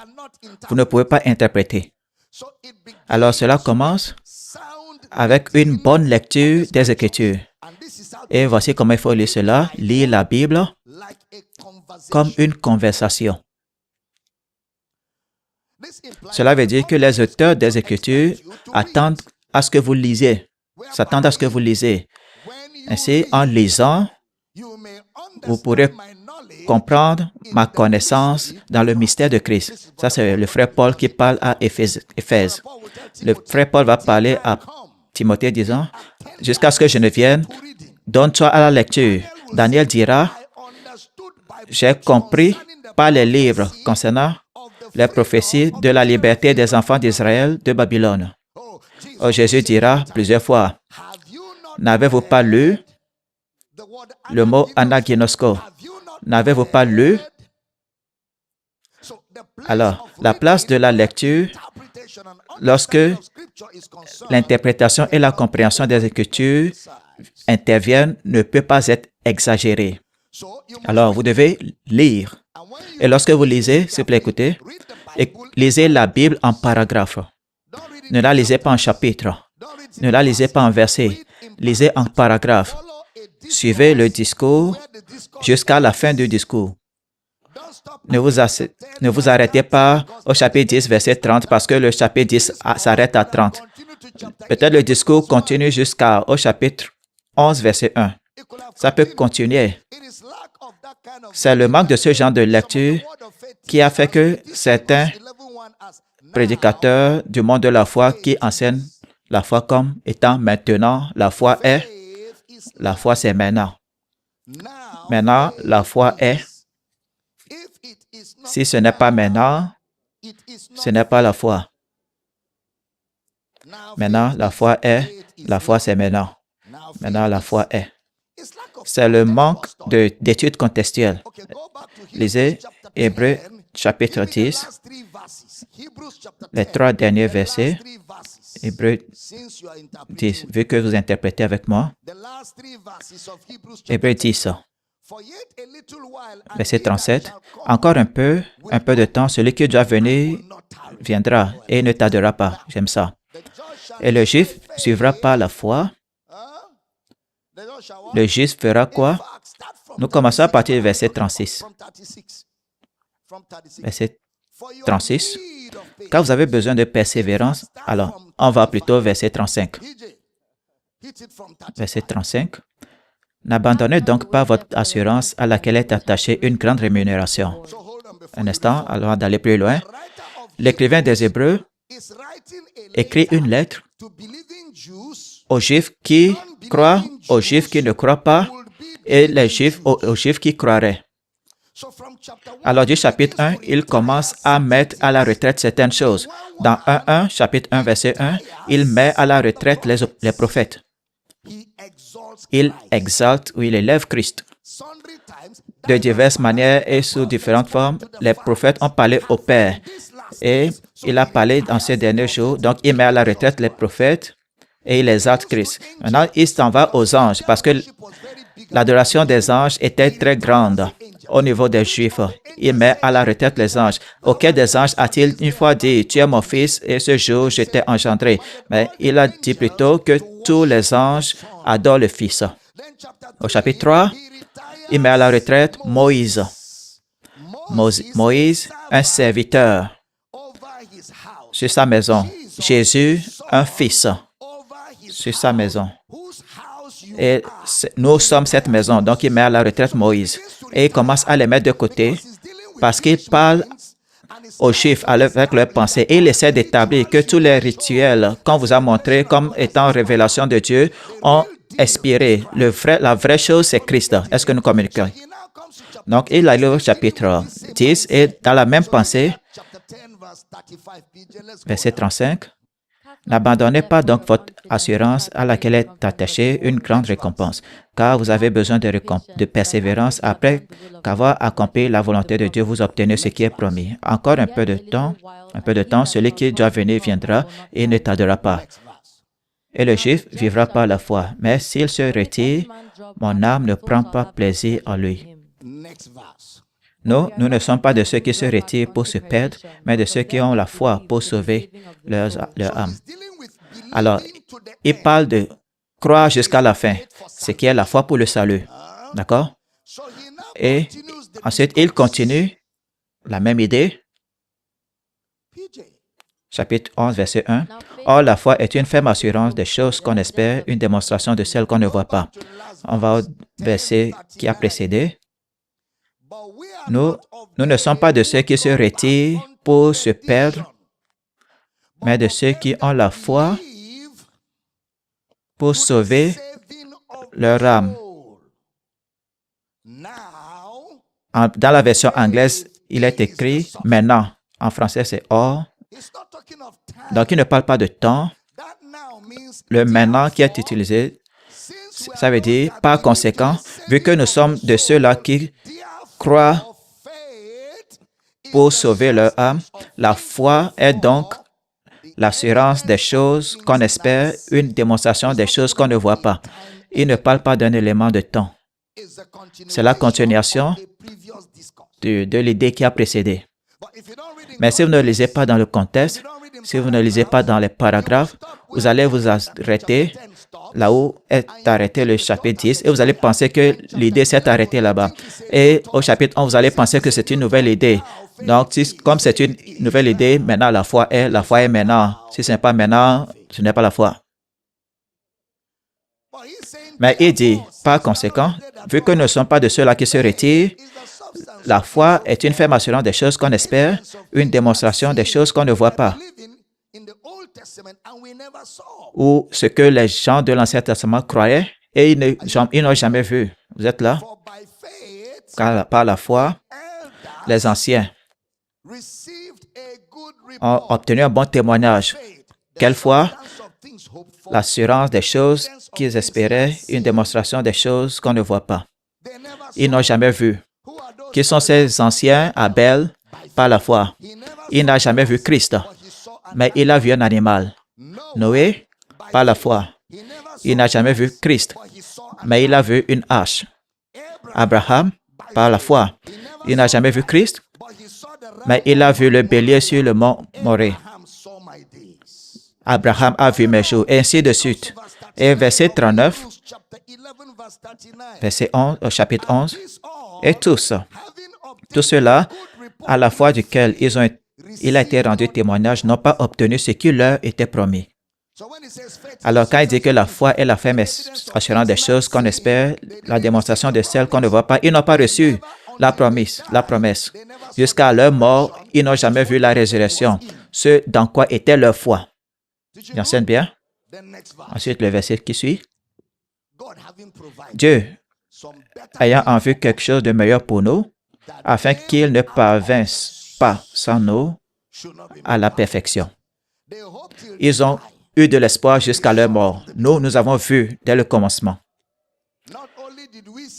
vous ne pouvez pas interpréter. Alors cela commence avec une bonne lecture des Écritures. Et voici comment il faut lire cela. Lire la Bible comme une conversation. Cela veut dire que les auteurs des Écritures attendent à ce que vous lisiez s'attendent à ce que vous lisez. Ainsi, en lisant, vous pourrez comprendre ma connaissance dans le mystère de Christ. Ça, c'est le frère Paul qui parle à Éphèse. Le frère Paul va parler à Timothée disant, « Jusqu'à ce que je ne vienne, donne-toi à la lecture. » Daniel dira, « J'ai compris par les livres concernant les prophéties de la liberté des enfants d'Israël de Babylone. » Oh, Jésus dira plusieurs fois, « N'avez-vous pas lu le mot anaginosko? N'avez-vous pas lu? » Alors, la place de la lecture, lorsque l'interprétation et la compréhension des Écritures interviennent, ne peut pas être exagérée. Alors, vous devez lire. Et lorsque vous lisez, s'il vous plaît, écoutez, lisez la Bible en paragraphes. Ne la lisez pas en chapitres. Ne la lisez pas en versets. Lisez en paragraphes. Suivez le discours jusqu'à la fin du discours. Ne vous arrêtez pas au chapitre 10, verset 30, parce que le chapitre 10 s'arrête à 30. Peut-être le discours continue jusqu'au chapitre 11, verset 1. Ça peut continuer. C'est le manque de ce genre de lecture qui a fait que certains prédicateurs du monde de la foi qui enseignent la foi comme étant maintenant, la foi c'est maintenant. Maintenant, la foi est. Si ce n'est pas maintenant, ce n'est pas la foi. Maintenant, la foi est. La foi, c'est maintenant. Maintenant, la foi est. C'est le manque d'études contextuelles. Lisez Hébreux chapitre 10, les 3 derniers versets. Hébreux 10, vu que vous interprétez avec moi. Hébreux 10, verset 37. Encore un peu de temps, celui qui doit venir viendra et ne tardera pas. J'aime ça. Et le juif suivra par la foi. Le juif fera quoi? Nous commençons à partir du verset 36. Verset 36. Quand vous avez besoin de persévérance, alors on va plutôt au verset 35. Verset 35. N'abandonnez donc pas votre assurance à laquelle est attachée une grande rémunération. Un instant, avant d'aller plus loin. L'écrivain des Hébreux écrit une lettre aux Juifs qui croient, aux Juifs qui ne croient pas, et les Juifs aux Juifs qui croiraient. Alors du chapitre 1, il commence à mettre à la retraite certaines choses. Dans 1.1, chapitre 1, verset 1, il met à la retraite les prophètes. Il exalte ou il élève Christ. De diverses manières et sous différentes formes, les prophètes ont parlé au Père. Et il a parlé dans ces derniers jours. Donc, il met à la retraite les prophètes et il exalte Christ. Maintenant, il s'en va aux anges parce que l'adoration des anges était très grande au niveau des Juifs. Il met à la retraite les anges. Auquel des anges a-t-il une fois dit, « Tu es mon fils et ce jour je t'ai engendré » Mais il a dit plutôt que tous les anges adorent le Fils. Au chapitre 3, il met à la retraite Moïse. Moïse, un serviteur sur sa maison. Jésus, un fils sur sa maison. Et nous sommes cette maison. Donc, il met à la retraite Moïse. Et il commence à les mettre de côté parce qu'il parle aux Juifs avec leurs pensées. Et il essaie d'établir que tous les rituels qu'on vous a montrés comme étant révélation de Dieu ont expiré. La vraie chose, c'est Christ. Est-ce que nous communiquons? Donc, il arrive au chapitre 10 et dans la même pensée, verset 35, n'abandonnez pas donc votre assurance à laquelle est attachée une grande récompense, car vous avez besoin de persévérance après qu'avoir accompli la volonté de Dieu, vous obtenez ce qui est promis. Encore un peu de temps, celui qui doit venir viendra et ne tardera pas. Et le Juif vivra par la foi. Mais s'il se retire, mon âme ne prend pas plaisir en lui. Nous ne sommes pas de ceux qui se retirent pour se perdre, mais de ceux qui ont la foi pour sauver leur âme. Alors, il parle de croire jusqu'à la fin, ce qui est la foi pour le salut. D'accord? Et ensuite, il continue la même idée. chapitre 11, verset 1. Or, la foi est une ferme assurance des choses qu'on espère, une démonstration de celles qu'on ne voit pas. On va au verset qui a précédé. Nous ne sommes pas de ceux qui se retirent pour se perdre, mais de ceux qui ont la foi pour sauver leur âme. Dans la version anglaise, il est écrit « maintenant ». En français, c'est « or ». Donc, il ne parle pas de temps. Le « maintenant » qui est utilisé, ça veut dire « par conséquent », vu que nous sommes de ceux-là qui croient pour sauver leur âme, la foi est donc l'assurance des choses qu'on espère, une démonstration des choses qu'on ne voit pas. Il ne parle pas d'un élément de temps. C'est la continuation de l'idée qui a précédé. Mais si vous ne lisez pas dans le contexte, si vous ne lisez pas dans les paragraphes, vous allez vous arrêter là où est arrêté le chapitre 10 et vous allez penser que l'idée s'est arrêtée là-bas. Et au chapitre 11, vous allez penser que c'est une nouvelle idée. Donc, comme c'est une nouvelle idée, maintenant la foi est maintenant. Si ce n'est pas maintenant, ce n'est pas la foi. Mais il dit, par conséquent, vu que nous ne sommes pas de ceux-là qui se retirent, la foi est une ferme assurance des choses qu'on espère, une démonstration des choses qu'on ne voit pas. Ou ce que les gens de l'Ancien Testament croyaient et ils n'ont jamais vu. Vous êtes là? Car par la foi, les anciens ont obtenu un bon témoignage. Quelle foi? L'assurance des choses qu'ils espéraient, une démonstration des choses qu'on ne voit pas. Ils n'ont jamais vu. Qui sont ces anciens? Abel, par la foi. Il n'a jamais vu Christ, mais il a vu un animal. Noé, par la foi. Il n'a jamais vu Christ, mais il a vu une hache. Abraham, par la foi. Il n'a jamais vu Christ, mais il a vu le bélier sur le mont Morée. Abraham a vu mes jours, et ainsi de suite. Et verset 39, verset 11, au chapitre 11, et tout cela, à la foi duquel il a été rendu témoignage, n'ont pas obtenu ce qui leur était promis. Alors, quand il dit que la foi est la ferme assurance des choses qu'on espère, la démonstration de celles qu'on ne voit pas, ils n'ont pas reçu la promesse. Jusqu'à leur mort, ils n'ont jamais vu la résurrection, ce dans quoi était leur foi. J'enseigne bien. Ensuite, le verset qui suit. Dieu, ayant en vue quelque chose de meilleur pour nous, afin qu'ils ne parvinssent pas sans nous à la perfection. Ils ont eu de l'espoir jusqu'à leur mort. Nous avons vu dès le commencement.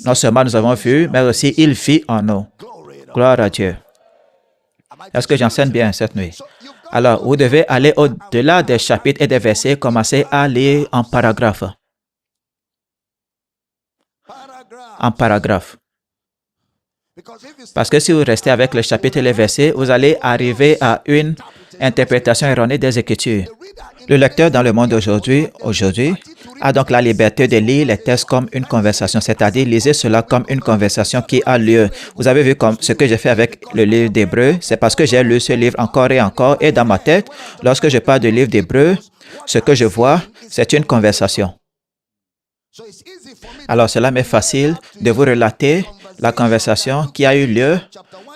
Non seulement nous avons vu, mais aussi il vit en nous. Gloire à Dieu. Est-ce que j'enseigne bien cette nuit? Alors, vous devez aller au-delà des chapitres et des versets, commencer à lire en paragraphe. En paragraphe. Parce que si vous restez avec les chapitres et les versets, vous allez arriver à une interprétation erronée des Écritures. Le lecteur dans le monde aujourd'hui, a donc la liberté de lire les textes comme une conversation, c'est-à-dire lisez cela comme une conversation qui a lieu. Vous avez vu comme ce que j'ai fait avec le livre d'Hébreux, c'est parce que j'ai lu ce livre encore et dans ma tête, lorsque je parle du livre d'Hébreux, ce que je vois, c'est une conversation. Alors, cela m'est facile de vous relater la conversation qui a eu lieu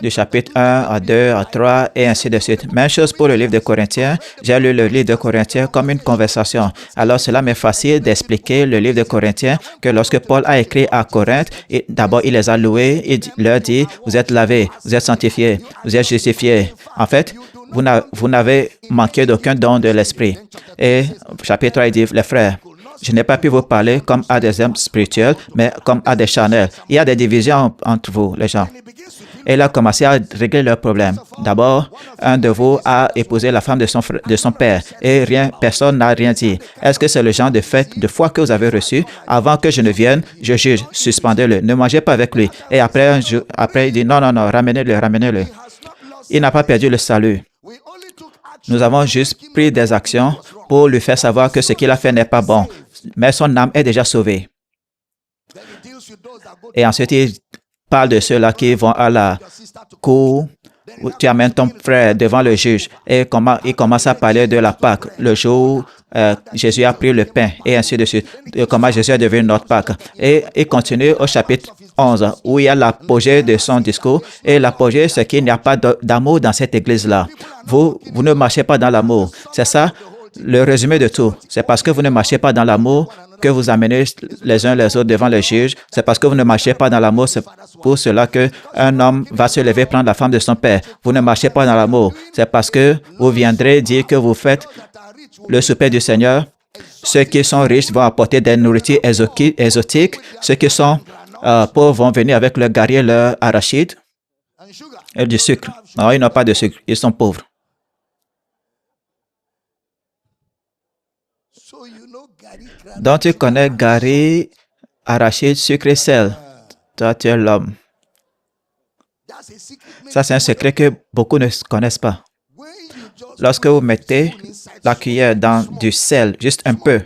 du chapitre 1 à 2 à 3 et ainsi de suite. Même chose pour le livre de Corinthiens. J'ai lu le livre de Corinthiens comme une conversation. Alors, cela m'est facile d'expliquer le livre de Corinthiens que lorsque Paul a écrit à Corinthe, d'abord, il les a loués, il leur dit, vous êtes lavés, vous êtes sanctifiés, vous êtes justifiés. En fait, vous n'avez manqué d'aucun don de l'esprit. Et chapitre 3, il dit, les frères, je n'ai pas pu vous parler comme à des hommes spirituels, mais comme à des charnels. Il y a des divisions entre vous, les gens. Et il a commencé à régler leurs problèmes. D'abord, un de vous a épousé la femme de son père et personne n'a rien dit. Est-ce que c'est le genre de foi que vous avez reçu? Avant que je ne vienne, je juge, suspendez-le, ne mangez pas avec lui. Et après, il dit non, ramenez-le. Il n'a pas perdu le salut. Nous avons juste pris des actions pour lui faire savoir que ce qu'il a fait n'est pas bon. Mais son âme est déjà sauvée. Et ensuite, il parle de ceux-là qui vont à la cour Tu amènes ton frère devant le juge et il commence à parler de la Pâque, le jour où Jésus a pris le pain et ainsi de suite, de comment Jésus est devenu notre Pâque. Et il continue au chapitre 11 où il y a l'apogée de son discours. Et l'apogée, c'est qu'il n'y a pas d'amour dans cette église-là. Vous ne marchez pas dans l'amour. C'est ça le résumé de tout. C'est parce que vous ne marchez pas dans l'amour que vous amenez les uns les autres devant le juge. C'est parce que vous ne marchez pas dans l'amour, c'est pour cela qu'un homme va se lever prendre la femme de son père. Vous ne marchez pas dans l'amour. C'est parce que vous viendrez dire que vous faites le souper du Seigneur. Ceux qui sont riches vont apporter des nourritures exotiques. Ceux qui sont pauvres vont venir avec leur gari et leur arachide et du sucre. Non, ils n'ont pas de sucre. Ils sont pauvres. Donc, tu connais gari, arachide, sucre et sel. Toi, tu es l'homme. Ça, c'est un secret que beaucoup ne connaissent pas. Lorsque vous mettez la cuillère dans du sel, juste un peu,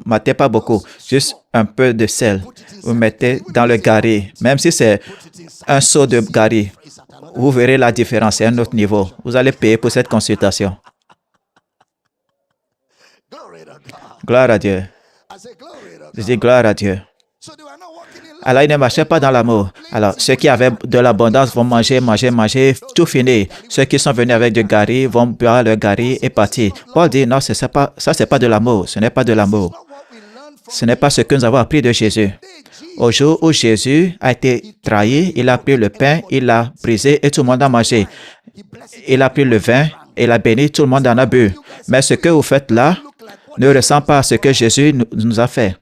mettez pas beaucoup, juste un peu de sel, vous mettez dans le gari, même si c'est un seau de gari, vous verrez la différence, c'est un autre niveau. Vous allez payer pour cette consultation. Gloire à Dieu. Je dis gloire à Dieu. Alors, ils ne marchaient pas dans l'amour. Alors, ceux qui avaient de l'abondance vont manger, tout finir. Ceux qui sont venus avec du gari vont boire le gari et partir. Paul dit, non, ça, c'est pas de l'amour. Ce n'est pas de l'amour. Ce n'est pas ce que nous avons appris de Jésus. Au jour où Jésus a été trahi, il a pris le pain, il l'a brisé et tout le monde a mangé. Il a pris le vin, il a béni, tout le monde en a bu. Mais ce que vous faites là ne ressemble pas à ce que Jésus nous a fait.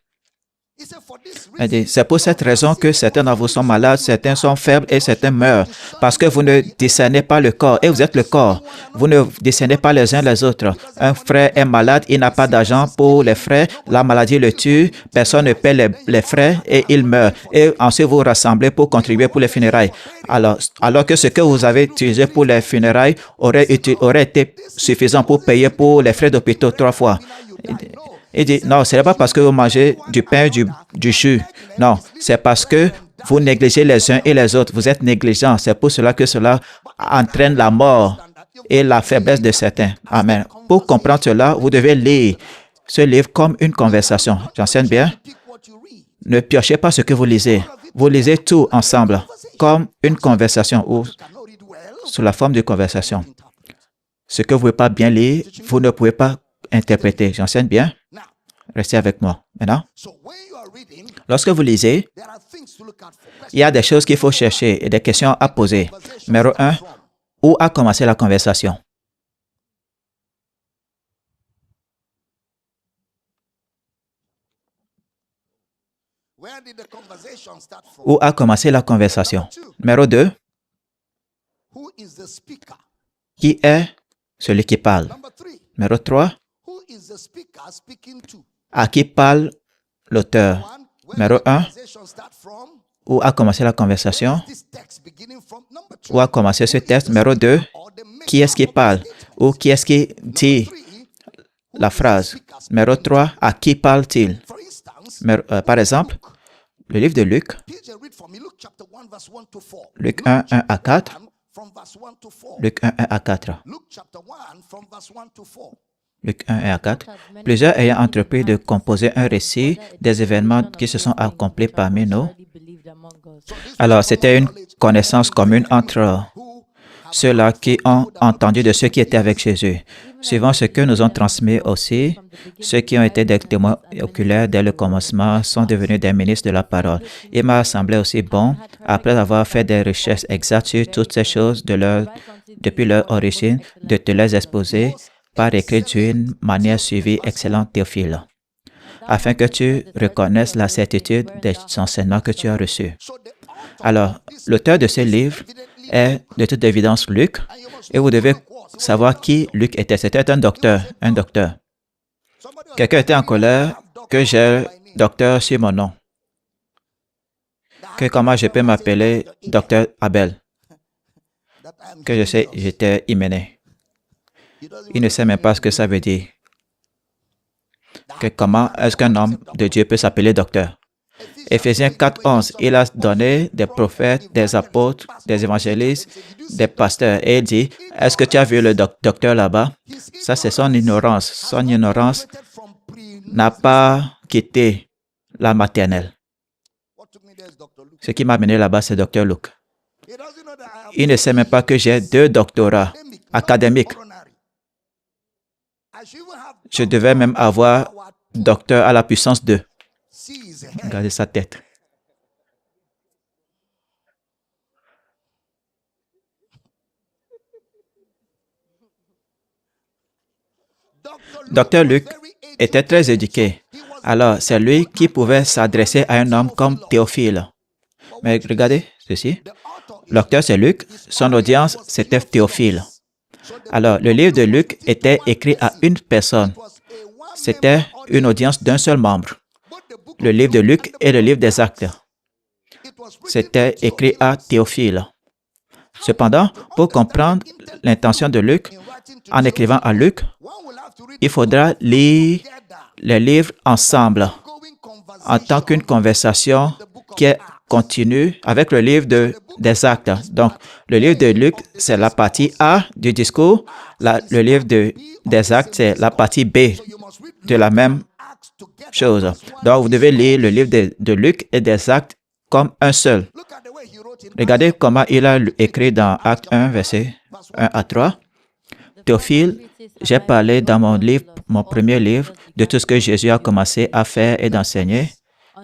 C'est pour cette raison que certains d'entre vous sont malades, certains sont faibles et certains meurent. Parce que vous ne discernez pas le corps. Et vous êtes le corps. Vous ne discernez pas les uns les autres. Un frère est malade, il n'a pas d'argent pour les frais. La maladie le tue. Personne ne paie les frais et il meurt. Et ensuite, vous rassemblez pour contribuer pour les funérailles. Alors que ce que vous avez utilisé pour les funérailles aurait été suffisant pour payer pour les frais d'hôpital 3 fois. Il dit, non, ce n'est pas parce que vous mangez du pain, du jus. Non, c'est parce que vous négligez les uns et les autres. Vous êtes négligents. C'est pour cela que cela entraîne la mort et la faiblesse de certains. Amen. Pour comprendre cela, vous devez lire ce livre comme une conversation. J'enseigne bien. Ne piochez pas ce que vous lisez. Vous lisez tout ensemble, comme une conversation ou sous la forme de conversation. Ce que vous ne pouvez pas bien lire, vous ne pouvez pas interpréter. J'enseigne bien. Restez avec moi. Maintenant, lorsque vous lisez, il y a des choses qu'il faut chercher et des questions à poser. Numéro 1, où a commencé la conversation? Où a commencé la conversation? Numéro 2, qui est celui qui parle? Numéro 3, à qui parle l'auteur? Numéro 1, où a commencé la conversation? Où a commencé ce texte? Numéro 2, qui est-ce qui parle? Ou qui est-ce qui dit la phrase? Numéro 3, à qui parle-t-il? Par exemple, le livre de Luc, Luc 1, 1 à 4, Luc 1, 1 à 4. Luc 1 et à 4. Plusieurs ayant entrepris de composer un récit des événements qui se sont accomplis parmi nous. Alors, c'était une connaissance commune entre ceux-là qui ont entendu de ceux qui étaient avec Jésus. Suivant ce que nous ont transmis aussi, ceux qui ont été des témoins oculaires dès le commencement sont devenus des ministres de la parole. Il m'a semblé aussi bon, après avoir fait des recherches exactes sur toutes ces choses depuis leur origine, de te les exposer par écrit d'une manière suivie, excellent Théophile, afin que tu reconnaisses la certitude des enseignements que tu as reçus. Alors, l'auteur de ce livre est de toute évidence Luc, et vous devez savoir qui Luc était. C'était un docteur. Quelqu'un était en colère que j'ai docteur sur mon nom. Que comment je peux m'appeler docteur Abel? Que je sais, j'étais Hyménée. Il ne sait même pas ce que ça veut dire. Que comment est-ce qu'un homme de Dieu peut s'appeler docteur? Éphésiens 4:11, il a donné des prophètes, des apôtres, des évangélistes, des pasteurs. Et il dit, est-ce que tu as vu le docteur là-bas? Ça, c'est son ignorance. Son ignorance n'a pas quitté la maternelle. Ce qui m'a amené là-bas, c'est Dr. Luke. Il ne sait même pas que j'ai 2 doctorats académiques. Je devais même avoir docteur à la puissance 2. Regardez sa tête. Dr. Luke était très éduqué. Alors, c'est lui qui pouvait s'adresser à un homme comme Théophile. Mais regardez ceci. L'auteur, c'est Luc. Son audience, c'était Théophile. Alors, le livre de Luc était écrit à une personne. C'était une audience d'un seul membre. Le livre de Luc et le livre des Actes. C'était écrit à Théophile. Cependant, pour comprendre l'intention de Luc, en écrivant à Luc, il faudra lire les livres ensemble, en tant qu'une conversation qui est continue avec le livre des Actes. Donc, le livre de Luc, c'est la partie A du discours. Le livre des Actes, c'est la partie B de la même chose. Donc, vous devez lire le livre de Luc et des Actes comme un seul. Regardez comment il a écrit dans Acte 1, versets 1 à 3. Théophile, j'ai parlé dans mon premier livre, de tout ce que Jésus a commencé à faire et d'enseigner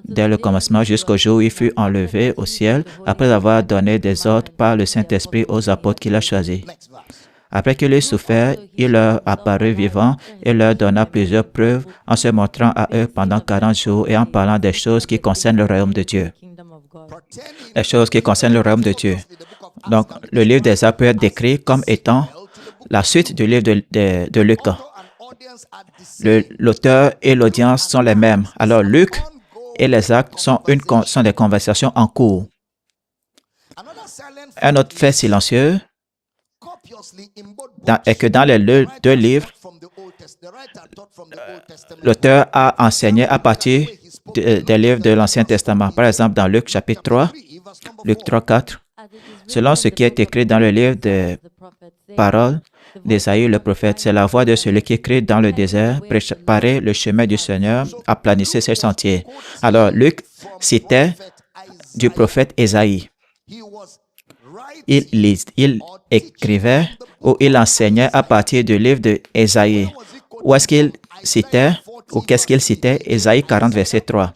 dès le commencement jusqu'au jour où il fut enlevé au ciel, après avoir donné des ordres par le Saint-Esprit aux apôtres qu'il a choisis. Après qu'il ait souffert, il leur apparut vivant et leur donna plusieurs preuves en se montrant à eux pendant 40 jours et en parlant des choses qui concernent le royaume de Dieu. Les choses qui concernent le royaume de Dieu. Donc, le livre des Actes peut être décrit comme étant la suite du livre de Luc. L'auteur et l'audience sont les mêmes. Alors, Luc et les Actes sont des conversations en cours. Un autre fait silencieux est que dans les 2 livres, l'auteur a enseigné à partir des livres de l'Ancien Testament. Par exemple, dans Luc chapitre 3, Luc 3, 4, selon ce qui est écrit dans le livre des paroles d'Ésaïe le prophète, c'est la voix de celui qui crie dans le désert, préparez le chemin du Seigneur, aplanissez ses sentiers. Alors, Luc citait du prophète Ésaïe. Il écrivait ou il enseignait à partir du livre d'Ésaïe. Où est-ce qu'il citait ou qu'est-ce qu'il citait? Ésaïe 40, verset 3.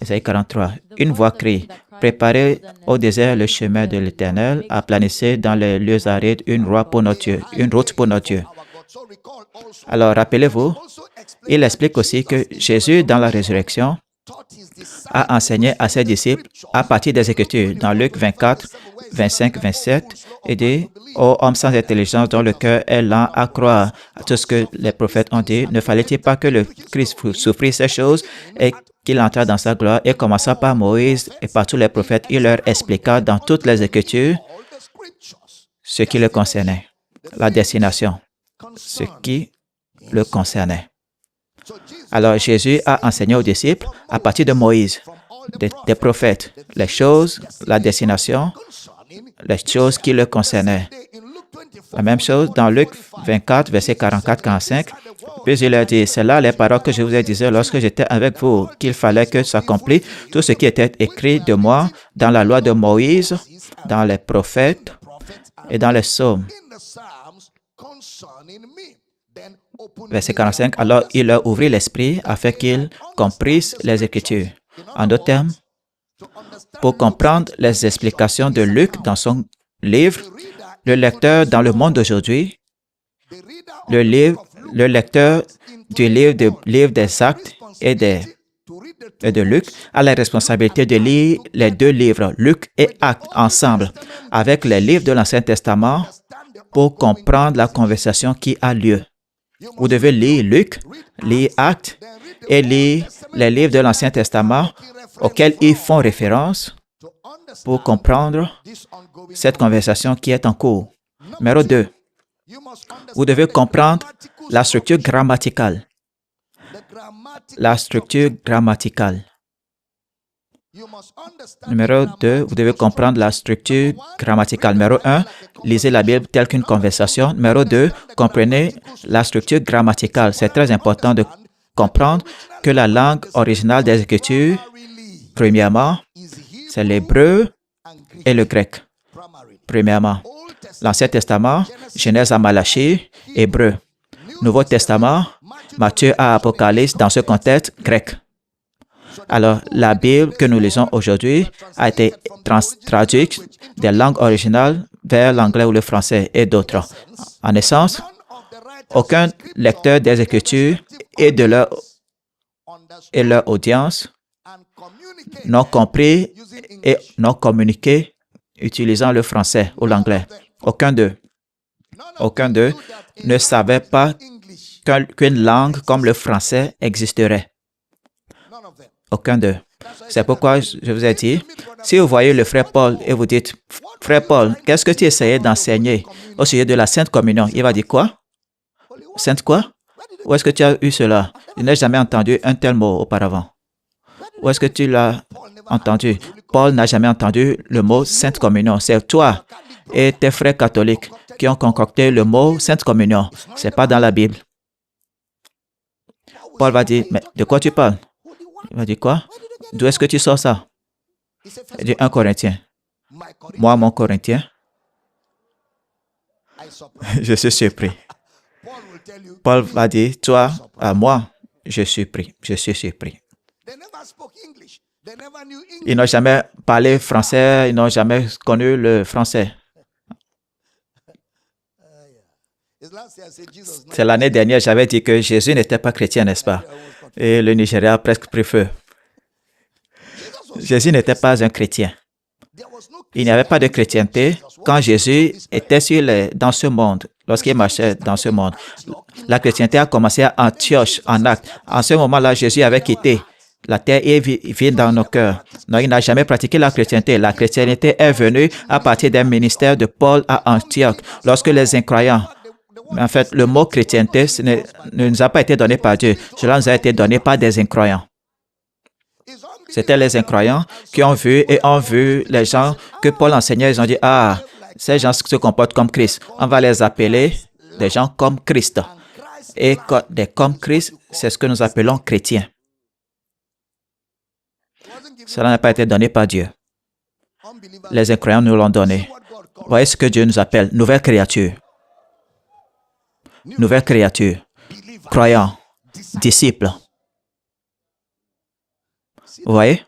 Ésaïe 43. Une voix crie, préparez au désert le chemin de l'Éternel, aplanissez dans les lieux arides une route pour notre Dieu. Alors, rappelez-vous, il explique aussi que Jésus, dans la résurrection, a enseigné à ses disciples à partir des Écritures. Dans Luc 24, 25, 27, il dit, « Ô homme sans intelligence dont le cœur est lent à croire à tout ce que les prophètes ont dit, ne fallait-il pas que le Christ souffrit ces choses et qu'il entra dans sa gloire, et commença par Moïse et par tous les prophètes, il leur expliqua dans toutes les Écritures ce qui le concernait, la destination, ce qui le concernait. » Alors Jésus a enseigné aux disciples à partir de Moïse, des prophètes, les choses, la destination, les choses qui le concernaient. La même chose dans Luc 24, verset 44-45. Puis il a dit, c'est là les paroles que je vous ai dites lorsque j'étais avec vous, qu'il fallait que s'accomplisse tout ce qui était écrit de moi dans la loi de Moïse, dans les prophètes et dans les psaumes. Verset 45, alors il leur ouvrit l'esprit afin qu'ils comprissent les Écritures. En d'autres termes, pour comprendre les explications de Luc dans son livre, le lecteur dans le monde d'aujourd'hui, le lecteur du livre des Actes et de Luc a la responsabilité de lire les 2 livres, Luc et Actes, ensemble, avec les livres de l'Ancien Testament pour comprendre la conversation qui a lieu. Vous devez lire Luc, lire Actes et lire les livres de l'Ancien Testament auxquels ils font référence pour comprendre cette conversation qui est en cours. Numéro 2, vous devez comprendre la structure grammaticale. La structure grammaticale. Numéro 2, vous devez comprendre la structure grammaticale. Numéro 1, lisez la Bible telle qu'une conversation. Numéro 2, comprenez la structure grammaticale. C'est très important de comprendre que la langue originale des Écritures, premièrement, c'est l'hébreu et le grec. Premièrement, l'Ancien Testament, Genèse à Malachie, hébreu. Nouveau Testament, Matthieu à Apocalypse, dans ce contexte, grec. Alors, la Bible que nous lisons aujourd'hui a été traduite des langues originales vers l'anglais ou le français et d'autres. En essence, aucun lecteur des Écritures et de leur audience n'ont compris et n'ont communiqué utilisant le français ou l'anglais. Aucun d'eux ne savait pas qu'une langue comme le français existerait. Aucun d'eux. C'est pourquoi je vous ai dit, si vous voyez le frère Paul et vous dites, « Frère Paul, qu'est-ce que tu essayais d'enseigner au sujet de la Sainte Communion? » Il va dire quoi? « Sainte quoi? Où est-ce que tu as eu cela? Je n'ai jamais entendu un tel mot auparavant. Où est-ce que tu l'as entendu? » Paul n'a jamais entendu le mot Sainte Communion. C'est toi et tes frères catholiques qui ont concocté le mot Sainte Communion. Ce n'est pas dans la Bible. Paul va dire, « Mais de quoi tu parles? » Il va dire quoi? D'où est-ce que tu sors ça? Il dit 1 Corinthien. Moi, mon Corinthien, je suis surpris. Paul va dire, toi, à moi, je suis surpris. Ils n'ont jamais parlé français, ils n'ont jamais connu le français. C'est l'année dernière, j'avais dit que Jésus n'était pas chrétien, n'est-ce pas? Et le Nigeria a presque pris feu. Jésus n'était pas un chrétien. Il n'y avait pas de chrétienté quand Jésus était dans ce monde, lorsqu'il marchait dans ce monde. La chrétienté a commencé à Antioche, en Actes. En ce moment-là, Jésus avait quitté la terre et vit dans nos cœurs. Non, il n'a jamais pratiqué la chrétienté. La chrétienté est venue à partir d'un ministère de Paul à Antioche, lorsque les incroyants. Mais en fait, le mot chrétienté ne nous a pas été donné par Dieu. Cela nous a été donné par des incroyants. C'était les incroyants qui ont vu les gens que Paul enseignait. Ils ont dit, ah, ces gens se comportent comme Christ. On va les appeler des gens comme Christ. Et comme Christ, c'est ce que nous appelons chrétiens. Cela n'a pas été donné par Dieu. Les incroyants nous l'ont donné. Voyez ce que Dieu nous appelle, nouvelle créature. Nouvelle créature, croyants, disciples. Vous voyez?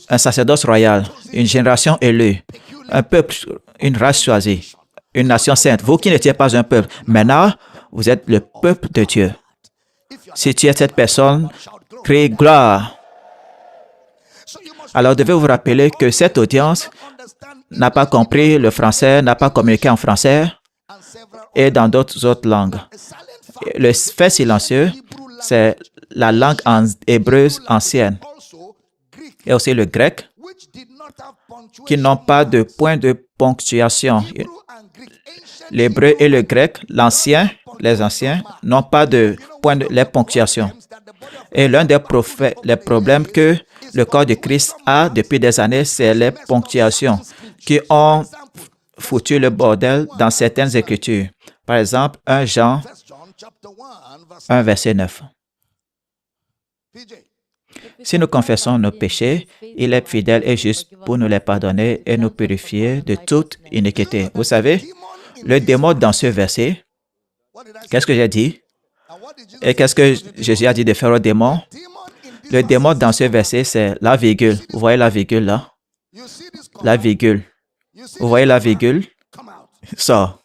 Un sacerdoce royal, une génération élue, un peuple, une race choisie, une nation sainte. Vous qui n'étiez pas un peuple, maintenant, vous êtes le peuple de Dieu. Si tu es cette personne, crie gloire. Alors, devez vous rappeler que cette audience n'a pas compris le français, n'a pas communiqué en français et dans d'autres autres langues. Le fait silencieux, c'est la langue hébreu ancienne et aussi le grec qui n'ont pas de point de ponctuation. L'hébreu et le grec, les anciens, n'ont pas de point de ponctuation. Et l'un des problèmes que le corps de Christ a depuis des années, c'est les ponctuations qui ont foutu le bordel dans certaines écritures. Par exemple, 1 Jean 1, verset 9. Si nous confessons nos péchés, il est fidèle et juste pour nous les pardonner et nous purifier de toute iniquité. Vous savez, le démon dans ce verset, qu'est-ce que j'ai dit? Et qu'est-ce que Jésus a dit de faire au démon? Le démon dans ce verset, c'est la virgule. Vous voyez la virgule là? La virgule. Vous voyez la virgule? Sort.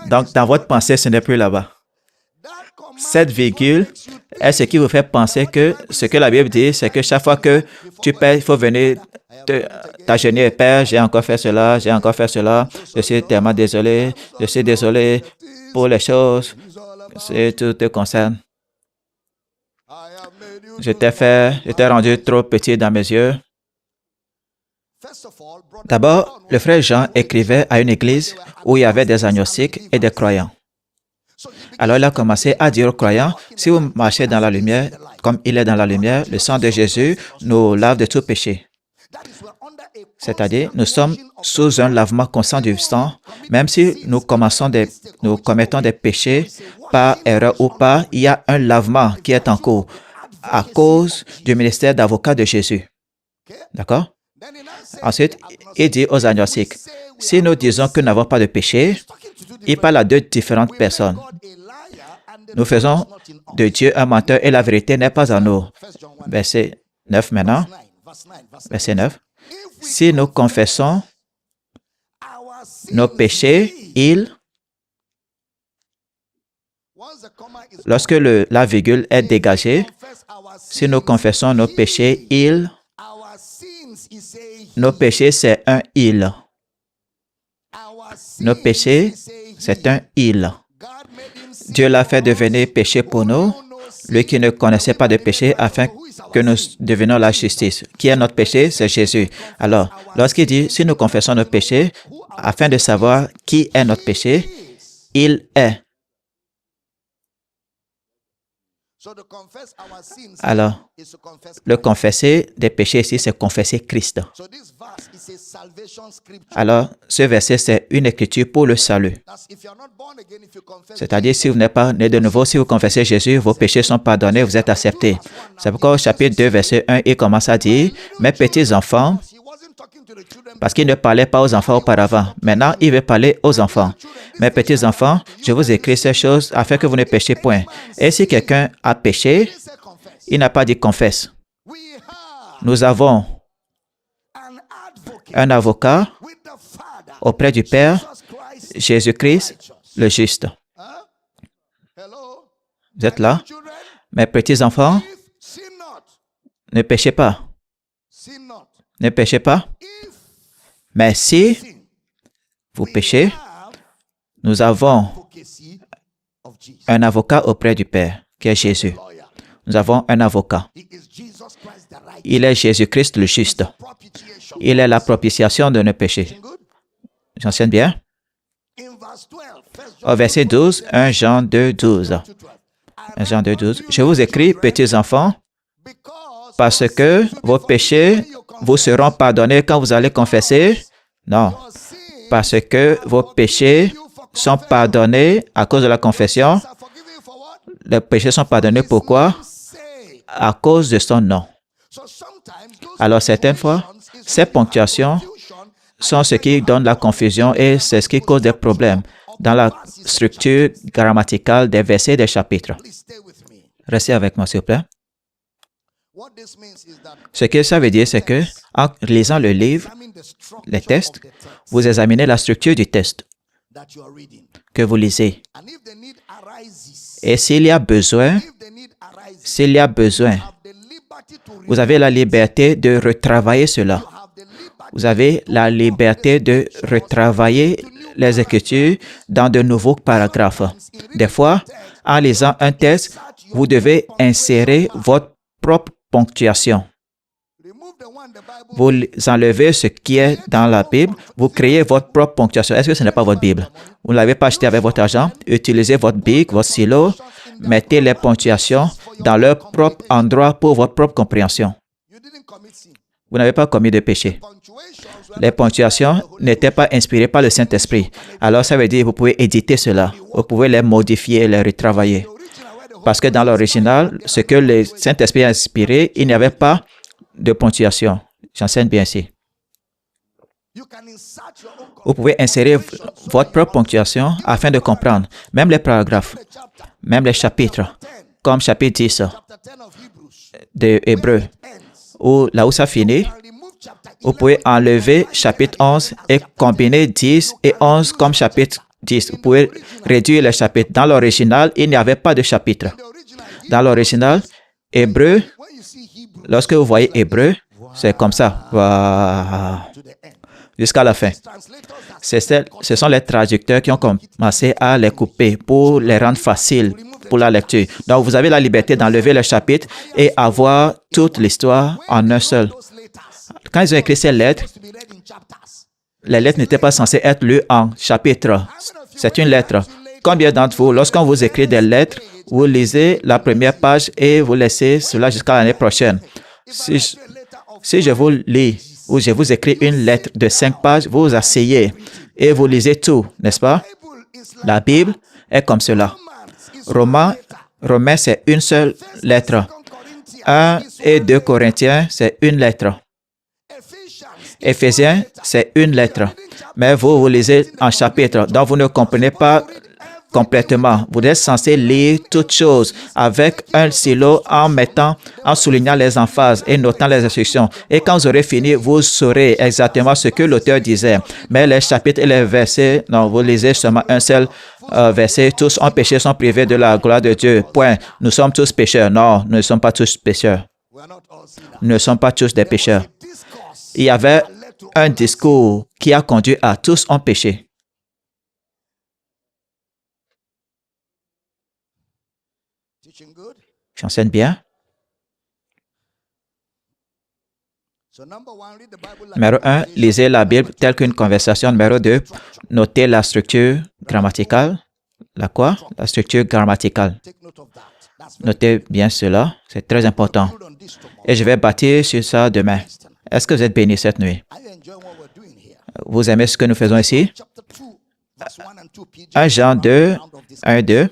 Donc, dans votre pensée, ce n'est plus là-bas. Cette virgule est ce qui vous fait penser que ce que la Bible dit, c'est que chaque fois que tu paies, il faut venir t'agenouiller. Père, j'ai encore fait cela, je suis tellement désolé, je suis désolé pour les choses, si tout te concerne. Je t'ai rendu trop petit dans mes yeux. D'abord, le frère Jean écrivait à une église où il y avait des agnostiques et des croyants. Alors il a commencé à dire aux croyants, si vous marchez dans la lumière, comme il est dans la lumière, le sang de Jésus nous lave de tout péché. C'est-à-dire, nous sommes sous un lavement constant du sang, même si nous commettons des péchés par erreur ou pas, il y a un lavement qui est en cours à cause du ministère d'avocat de Jésus. D'accord? Ensuite, il dit aux agnostiques, si nous disons que nous n'avons pas de péché, il parle à deux différentes personnes. Nous faisons de Dieu un menteur et la vérité n'est pas en nous. Verset 9 maintenant. Verset 9. Si nous confessons nos péchés, lorsque la virgule est dégagée, si nous confessons nos péchés, nos péchés, c'est un il. Nos péchés, c'est un il. Dieu l'a fait devenir péché pour nous, lui qui ne connaissait pas de péché, afin que nous devenions la justice. Qui est notre péché? C'est Jésus. Alors, lorsqu'il dit, si nous confessons nos péchés, afin de savoir qui est notre péché, il est. Alors, le confesser des péchés ici, c'est confesser Christ. Alors, ce verset, c'est une écriture pour le salut. C'est-à-dire, si vous n'êtes pas né de nouveau, si vous confessez Jésus, vos péchés sont pardonnés, vous êtes acceptés. C'est pourquoi au chapitre 2, verset 1, il commence à dire, « Mes petits enfants », parce qu'il ne parlait pas aux enfants auparavant. Maintenant, il veut parler aux enfants. « Mes petits enfants, je vous écris ces choses afin que vous ne péchiez point. Et si quelqu'un a péché, il n'a pas dit confesse. Nous avons un avocat auprès du Père, Jésus-Christ, le juste. » Vous êtes là? Mes petits enfants, ne péchez pas. Ne péchez pas. Mais si vous péchez, nous avons un avocat auprès du Père, qui est Jésus. Nous avons un avocat. Il est Jésus-Christ le juste. Il est la propitiation de nos péchés. J'enseigne bien? Au verset 12, 1 Jean 2, 12. 1 Jean 2, 12. Je vous écris, petits enfants, parce que vos péchés vous seront pardonnés quand vous allez confesser. Non, parce que vos péchés sont pardonnés à cause de la confession. Les péchés sont pardonnés pourquoi? À cause de son nom. Alors, certaines fois, ces ponctuations sont ce qui donne la confusion et c'est ce qui cause des problèmes dans la structure grammaticale des versets et des chapitres. Restez avec moi, s'il vous plaît. Ce que ça veut dire, c'est que en lisant le livre, les textes, vous examinez la structure du texte que vous lisez. Et s'il y a besoin, vous avez la liberté de retravailler cela. Vous avez la liberté de retravailler les Écritures dans de nouveaux paragraphes. Des fois, en lisant un texte, vous devez insérer votre propre ponctuation. Vous enlevez ce qui est dans la Bible, vous créez votre propre ponctuation. Est-ce que ce n'est pas votre Bible? Vous ne l'avez pas acheté avec votre argent. Utilisez votre bic, votre stylo, mettez les ponctuations dans leur propre endroit pour votre propre compréhension. Vous n'avez pas commis de péché. Les ponctuations n'étaient pas inspirées par le Saint-Esprit. Alors, ça veut dire que vous pouvez éditer cela. Vous pouvez les modifier et les retravailler. Parce que dans l'original, ce que le Saint-Esprit a inspiré, il n'y avait pas de ponctuation. J'enseigne bien ici. Vous pouvez insérer votre propre ponctuation afin de comprendre même les paragraphes, même les chapitres, comme chapitre 10 de Hébreux, là où ça finit. Vous pouvez enlever chapitre 11 et combiner 10 et 11 comme chapitre 10. Vous pouvez réduire les chapitres. Dans l'original, il n'y avait pas de chapitre. Dans l'original, Hébreu, lorsque vous voyez Hébreu, c'est comme ça. Wow. Jusqu'à la fin. Ce sont les traducteurs qui ont commencé à les couper pour les rendre faciles pour la lecture. Donc, vous avez la liberté d'enlever les chapitres et avoir toute l'histoire en un seul. Quand ils ont écrit ces lettres, les lettres n'étaient pas censées être lues en chapitres. C'est une lettre. Combien d'entre vous, lorsqu'on vous écrit des lettres, vous lisez la première page et vous laissez cela jusqu'à l'année prochaine? Si je vous lis ou je vous écris une lettre de 5 pages, vous vous asseyez et vous lisez tout, n'est-ce pas? La Bible est comme cela. Romains, c'est une seule lettre. 1 et 2 Corinthiens, c'est une lettre. Éphésiens, c'est une lettre. Mais vous lisez en chapitre, donc vous ne comprenez pas complètement. Vous êtes censé lire toutes choses avec un stylo en soulignant les emphases et notant les instructions. Et quand vous aurez fini, vous saurez exactement ce que l'auteur disait. Mais les chapitres et les versets, non, vous lisez seulement un seul verset. Tous ont péché, sont privés de la gloire de Dieu. Point. Nous sommes tous pécheurs. Non, nous ne sommes pas tous pécheurs. Nous ne sommes pas tous des pécheurs. Il y avait un discours qui a conduit à tous ont péché. J'enseigne bien. Numéro 1, lisez la Bible telle qu'une conversation. Numéro 2, notez la structure grammaticale. La quoi? La structure grammaticale. Notez bien cela, c'est très important. Et je vais bâtir sur ça demain. Est-ce que vous êtes bénis cette nuit? Vous aimez ce que nous faisons ici? 1 Jean 2, 1 et 2.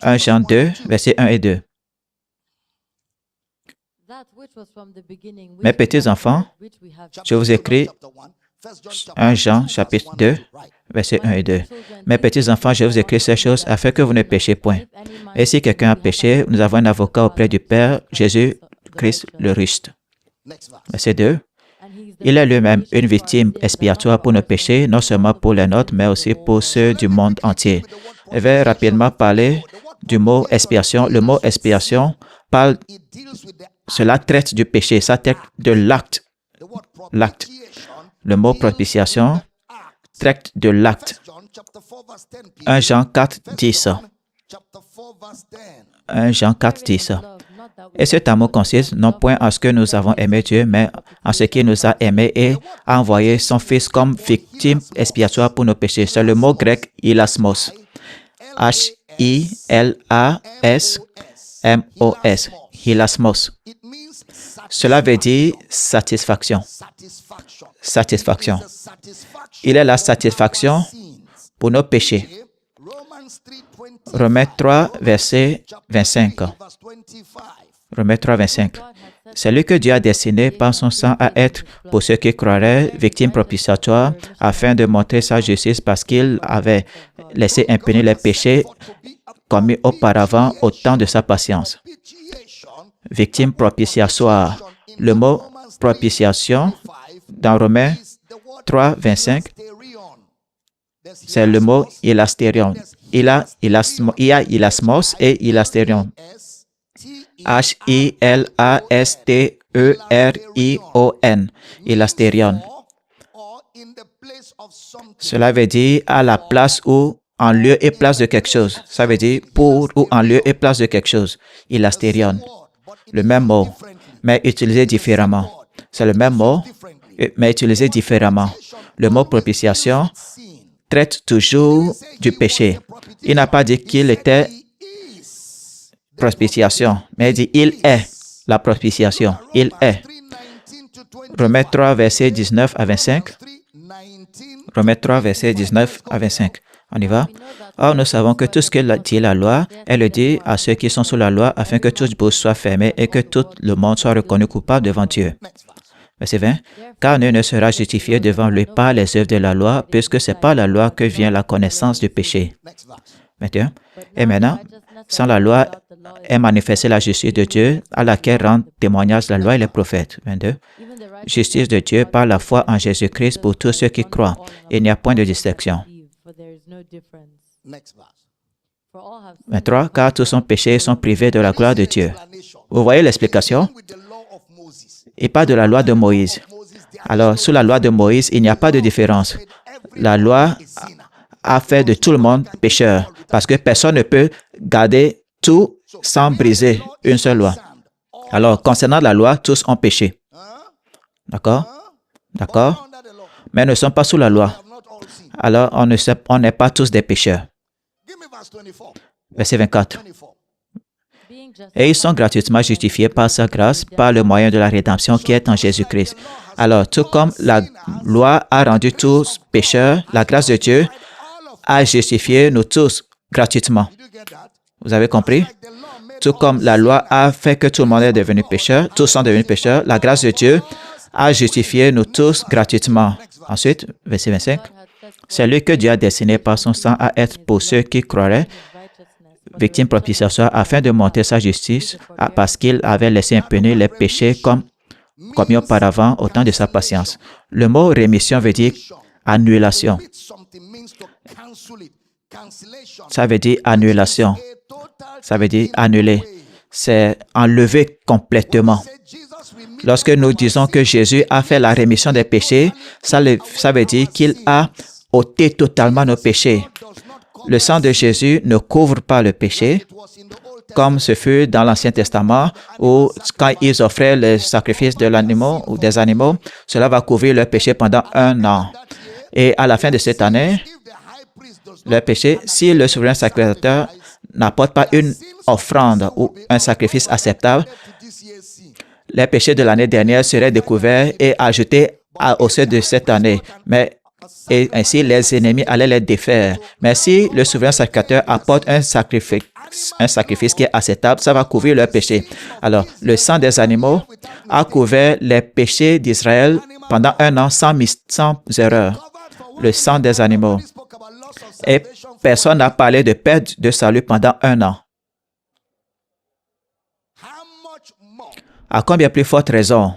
1 Jean 2, versets 1 et 2. Mes petits enfants, je vous écris 1 Jean chapitre 2, versets 1 et 2. Mes petits enfants, je vous écris ces choses afin que vous ne péchiez point. Et si quelqu'un a péché, nous avons un avocat auprès du Père, Jésus-Christ le juste. Verset 2. Il est lui-même une victime expiatoire pour nos péchés, non seulement pour les nôtres, mais aussi pour ceux du monde entier. Je vais rapidement parler du mot expiation. Le mot expiation cela traite du péché, ça traite de l'acte. Le mot propitiation traite de l'acte. 1 Jean 4, 10. 1 Jean 4, 10. Et cet amour consiste non point en ce que nous avons aimé Dieu, mais en ce qu'il nous a aimés et a envoyé son Fils comme victime expiatoire pour nos péchés. C'est le mot grec hilasmos. H-I-L-A-S-M-O-S. Hilasmos. Cela veut dire satisfaction. Satisfaction. Il est la satisfaction pour nos péchés. Romains 3, verset 25. Romains 3, 25. C'est lui que Dieu a destiné par son sang à être, pour ceux qui croiraient, victime propitiatoire, afin de montrer sa justice parce qu'il avait laissé impunis les péchés commis auparavant au temps de sa patience. Victime propitiatoire. Le mot propitiation dans Romains 3, 25, c'est le mot ilastérion. Il y a hilasmos et ilastérion. H-I-L-A-S-T-E-R-I-O-N. Ilastérion. Cela veut dire à la place ou en lieu et place de quelque chose. Ça veut dire pour ou en lieu et place de quelque chose. Ilastérion. Le même mot, mais utilisé différemment. C'est le même mot, mais utilisé différemment. Le mot propitiation traite toujours du péché. Il n'a pas dit qu'il était propitiation, mais il dit il est la propitiation. Il est. Romains 3, verset 19 à 25. Romains 3, verset 19 à 25. On y va? Or, nous savons que tout ce que dit la loi, elle le dit à ceux qui sont sous la loi, afin que toute bouche soit fermée et que tout le monde soit reconnu coupable devant Dieu. Verset 20. Car nul ne sera justifié devant lui par les œuvres de la loi, puisque c'est par la loi que vient la connaissance du péché. 21. Et maintenant, sans la loi est manifestée la justice de Dieu, à laquelle rendent témoignage la loi et les prophètes. 22. Justice de Dieu par la foi en Jésus-Christ pour tous ceux qui croient. Il n'y a point de distinction. 23. Car tous sont péchés et sont privés de la gloire de Dieu. Vous voyez l'explication? Et pas de la loi de Moïse. Alors, sous la loi de Moïse, il n'y a pas de différence. La loi a fait de tout le monde pécheur, parce que personne ne peut garder tout sans briser une seule loi. Alors, concernant la loi, tous ont péché. D'accord? D'accord? Mais ne sont pas sous la loi. alors on n'est pas tous des pécheurs. Verset 24. Et ils sont gratuitement justifiés par sa grâce, par le moyen de la rédemption qui est en Jésus-Christ. Alors, tout comme la loi a rendu tous pécheurs, la grâce de Dieu a justifié nous tous gratuitement. Vous avez compris? Tout comme la loi a fait que tout le monde est devenu pécheur, tous sont devenus pécheurs, la grâce de Dieu a justifié nous tous gratuitement. Ensuite, verset 25. C'est lui que Dieu a destiné par son sang à être pour ceux qui croiraient, victime propitiatoire, afin de montrer sa justice, parce qu'il avait laissé impunis les péchés comme commis auparavant au temps de sa patience. Le mot rémission veut dire annulation. Ça veut dire annulation. Ça veut dire annuler. C'est enlever complètement. Lorsque nous disons que Jésus a fait la rémission des péchés, ça veut dire qu'il a ôté totalement nos péchés. Le sang de Jésus ne couvre pas le péché, comme ce fut dans l'Ancien Testament, où quand ils offraient le sacrifice de l'animal ou des animaux, cela va couvrir le péché pendant 1 an. Et à la fin de cette année, le péché, si le souverain sacrificateur n'apporte pas une offrande ou un sacrifice acceptable, les péchés de l'année dernière seraient découverts et ajoutés au sein de cette année. Et ainsi, les ennemis allaient les défaire. Mais si le souverain sacrificateur apporte un sacrifice qui est acceptable, ça va couvrir leur péché. Alors, le sang des animaux a couvert les péchés d'Israël pendant 1 an sans erreur. Le sang des animaux. Et personne n'a parlé de perte de salut pendant 1 an. À combien plus forte raison?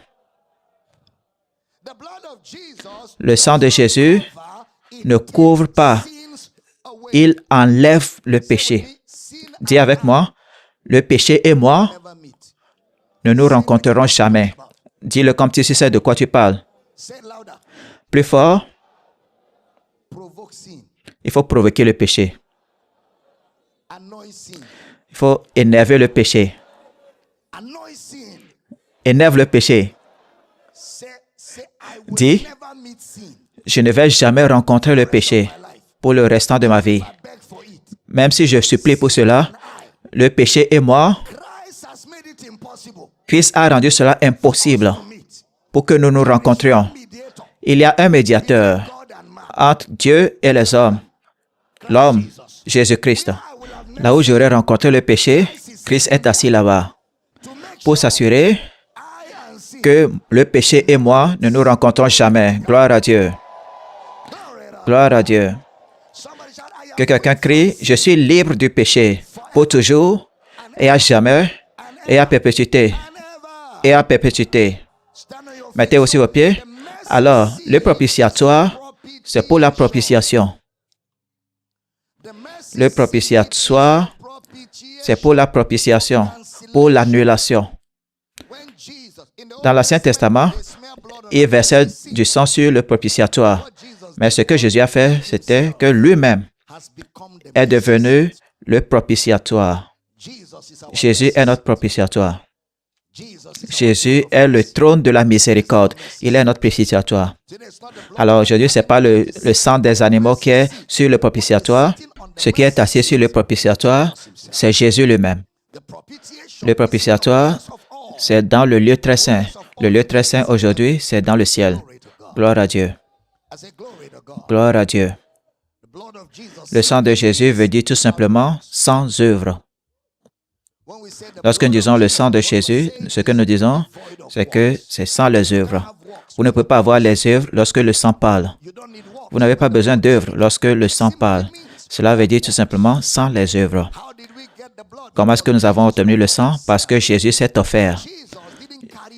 Le sang de Jésus ne couvre pas, il enlève le péché. Dis avec moi, le péché et moi ne nous rencontrerons jamais. Dis-le comme si tu sais de quoi tu parles. Plus fort, il faut provoquer le péché. Il faut énerver le péché. Énerve le péché. Dis, je ne vais jamais rencontrer le péché pour le restant de ma vie. Même si je supplie pour cela, le péché et moi, Christ a rendu cela impossible pour que nous nous rencontrions. Il y a un médiateur entre Dieu et les hommes, l'homme, Jésus-Christ. Là où j'aurais rencontré le péché, Christ est assis là-bas pour s'assurer que le péché et moi ne nous rencontrons jamais. Gloire à Dieu. Gloire à Dieu. Que quelqu'un crie, je suis libre du péché pour toujours et à jamais et à perpétuité. Et à perpétuité. Mettez aussi vos pieds. Alors, le propitiatoire, c'est pour la propitiation. Le propitiatoire, c'est pour la propitiation, pour l'annulation. Dans l'Ancien Testament, il versait du sang sur le propitiatoire. Mais ce que Jésus a fait, c'était que lui-même est devenu le propitiatoire. Jésus est notre propitiatoire. Jésus est le trône de la miséricorde. Il est notre propitiatoire. Alors aujourd'hui, ce n'est pas le sang des animaux qui est sur le propitiatoire. Ce qui est assis sur le propitiatoire, c'est Jésus lui-même. Le propitiatoire, c'est dans le lieu très saint. Le lieu très saint aujourd'hui, c'est dans le ciel. Gloire à Dieu. Gloire à Dieu. Le sang de Jésus veut dire tout simplement sans œuvre. Lorsque nous disons le sang de Jésus, ce que nous disons, c'est que c'est sans les œuvres. Vous ne pouvez pas avoir les œuvres lorsque le sang parle. Vous n'avez pas besoin d'œuvres lorsque le sang parle. Cela veut dire tout simplement sans les œuvres. Comment est-ce que nous avons obtenu le sang? Parce que Jésus s'est offert.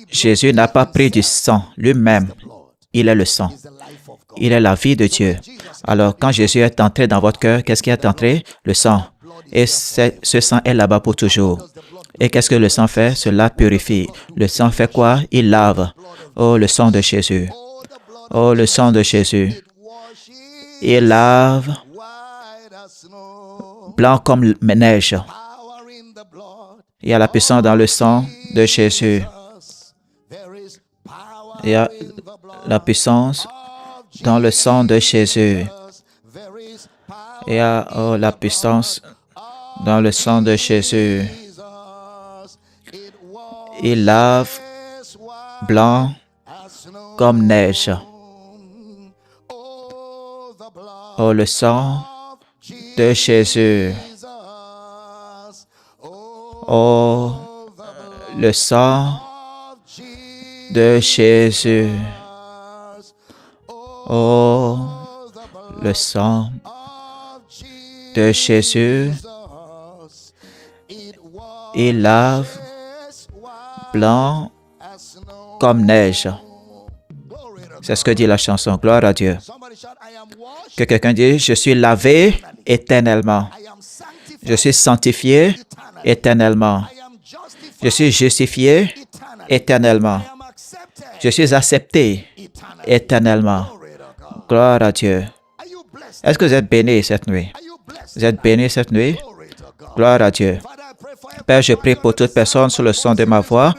Jésus n'a pas pris du sang lui-même. Il est le sang. Il est la vie de Dieu. Alors, quand Jésus est entré dans votre cœur, qu'est-ce qui est entré? Le sang. Et ce sang est là-bas pour toujours. Et qu'est-ce que le sang fait? Cela purifie. Le sang fait quoi? Il lave. Oh, le sang de Jésus. Oh, le sang de Jésus. Il lave blanc comme la neige. Il y a la puissance dans le sang de Jésus. Il y a la puissance dans le sang de Jésus. et à la puissance dans le sang de Jésus. Il lave blanc comme neige. Oh, le sang de Jésus. Oh, le sang de Jésus. Oh, le sang de Jésus. Il lave blanc comme neige. C'est ce que dit la chanson. Gloire à Dieu. Que quelqu'un dise, je suis lavé éternellement. Je suis sanctifié éternellement. Je suis justifié éternellement. Je suis accepté éternellement. Gloire à Dieu. Est-ce que vous êtes bénis cette nuit? Vous êtes bénis cette nuit? Gloire à Dieu. Père, je prie pour toute personne sur le son de ma voix,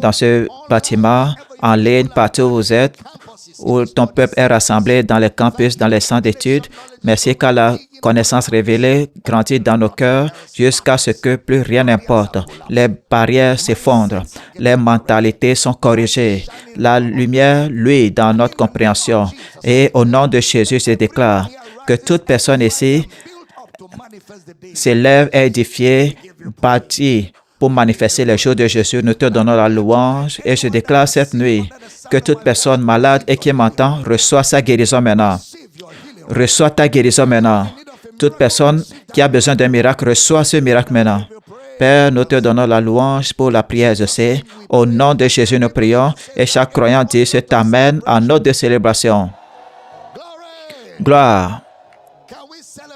dans ce bâtiment, en ligne, partout où vous êtes, où ton peuple est rassemblé dans les campus, dans les centres d'études. Merci car la connaissance révélée grandit dans nos cœurs jusqu'à ce que plus rien n'importe. Les barrières s'effondrent, les mentalités sont corrigées, la lumière luit dans notre compréhension. Et au nom de Jésus, je déclare que toute personne ici s'élève, est édifiée, bâtie pour manifester les choses de Jésus. Nous te donnons la louange et je déclare cette nuit que toute personne malade et qui m'entend reçoit sa guérison maintenant. Reçois ta guérison maintenant. Toute personne qui a besoin d'un miracle reçoit ce miracle maintenant. Père, nous te donnons la louange pour la prière, je sais. Au nom de Jésus, nous prions et chaque croyant dit, c'est Amen à notre célébration. Gloire.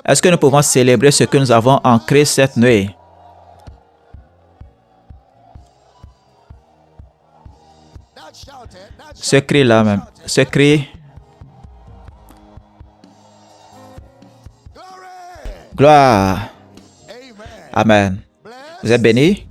Est-ce que nous pouvons célébrer ce que nous avons en Christ cette nuit? Ce cri-là même, ce cri. Gloire. Amen. Vous êtes bénis?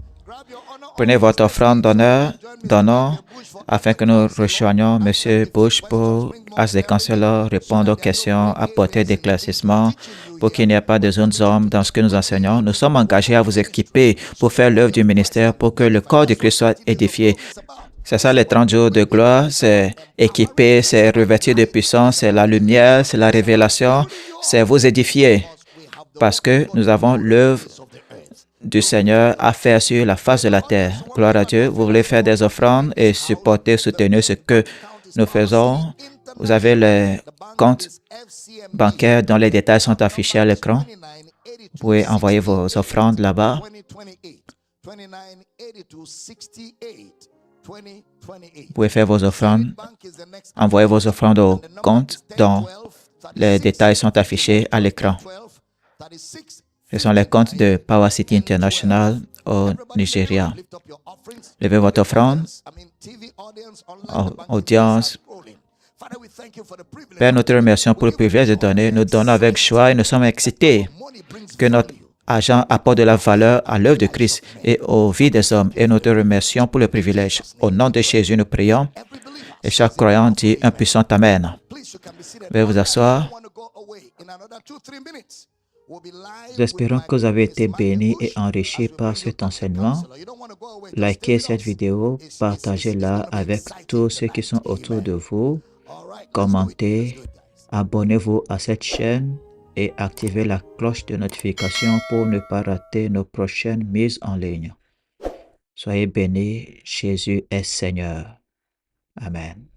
Prenez votre offrande d'honneur, donnons, afin que nous rejoignions M. Bush pour, as des counselors, répondre aux questions, apporter des éclaircissements, pour qu'il n'y ait pas de zones d'ombre dans ce que nous enseignons. Nous sommes engagés à vous équiper pour faire l'œuvre du ministère, pour que le corps de Christ soit édifié. C'est ça les 30 jours de gloire, c'est équiper, c'est revêtir de puissance, c'est la lumière, c'est la révélation, c'est vous édifier. Parce que nous avons l'œuvre du Seigneur à faire sur la face de la terre. Gloire à Dieu. Vous voulez faire des offrandes et supporter, soutenir ce que nous faisons. Vous avez les comptes bancaires dont les détails sont affichés à l'écran. Vous pouvez envoyer vos offrandes là-bas. Vous pouvez faire vos offrandes, envoyer vos offrandes au compte dont les détails sont affichés à l'écran. Ce sont les comptes de Power City International au Nigeria. Levez votre offrande, audience. Père, nous te remercions pour le privilège de donner. Nous donnons avec joie et nous sommes excités que notre argent apporte de la valeur à l'œuvre de Christ et aux vies des hommes. Et nous te remercions pour le privilège. Au nom de Jésus, nous prions. Et chaque croyant dit un puissant Amen. Veuillez vous asseoir. Nous espérons que vous avez été bénis et enrichis par cet enseignement. Likez cette vidéo, partagez-la avec tous ceux qui sont autour de vous. Commentez, abonnez-vous à cette chaîne et activez la cloche de notification pour ne pas rater nos prochaines mises en ligne. Soyez bénis, Jésus est Seigneur. Amen.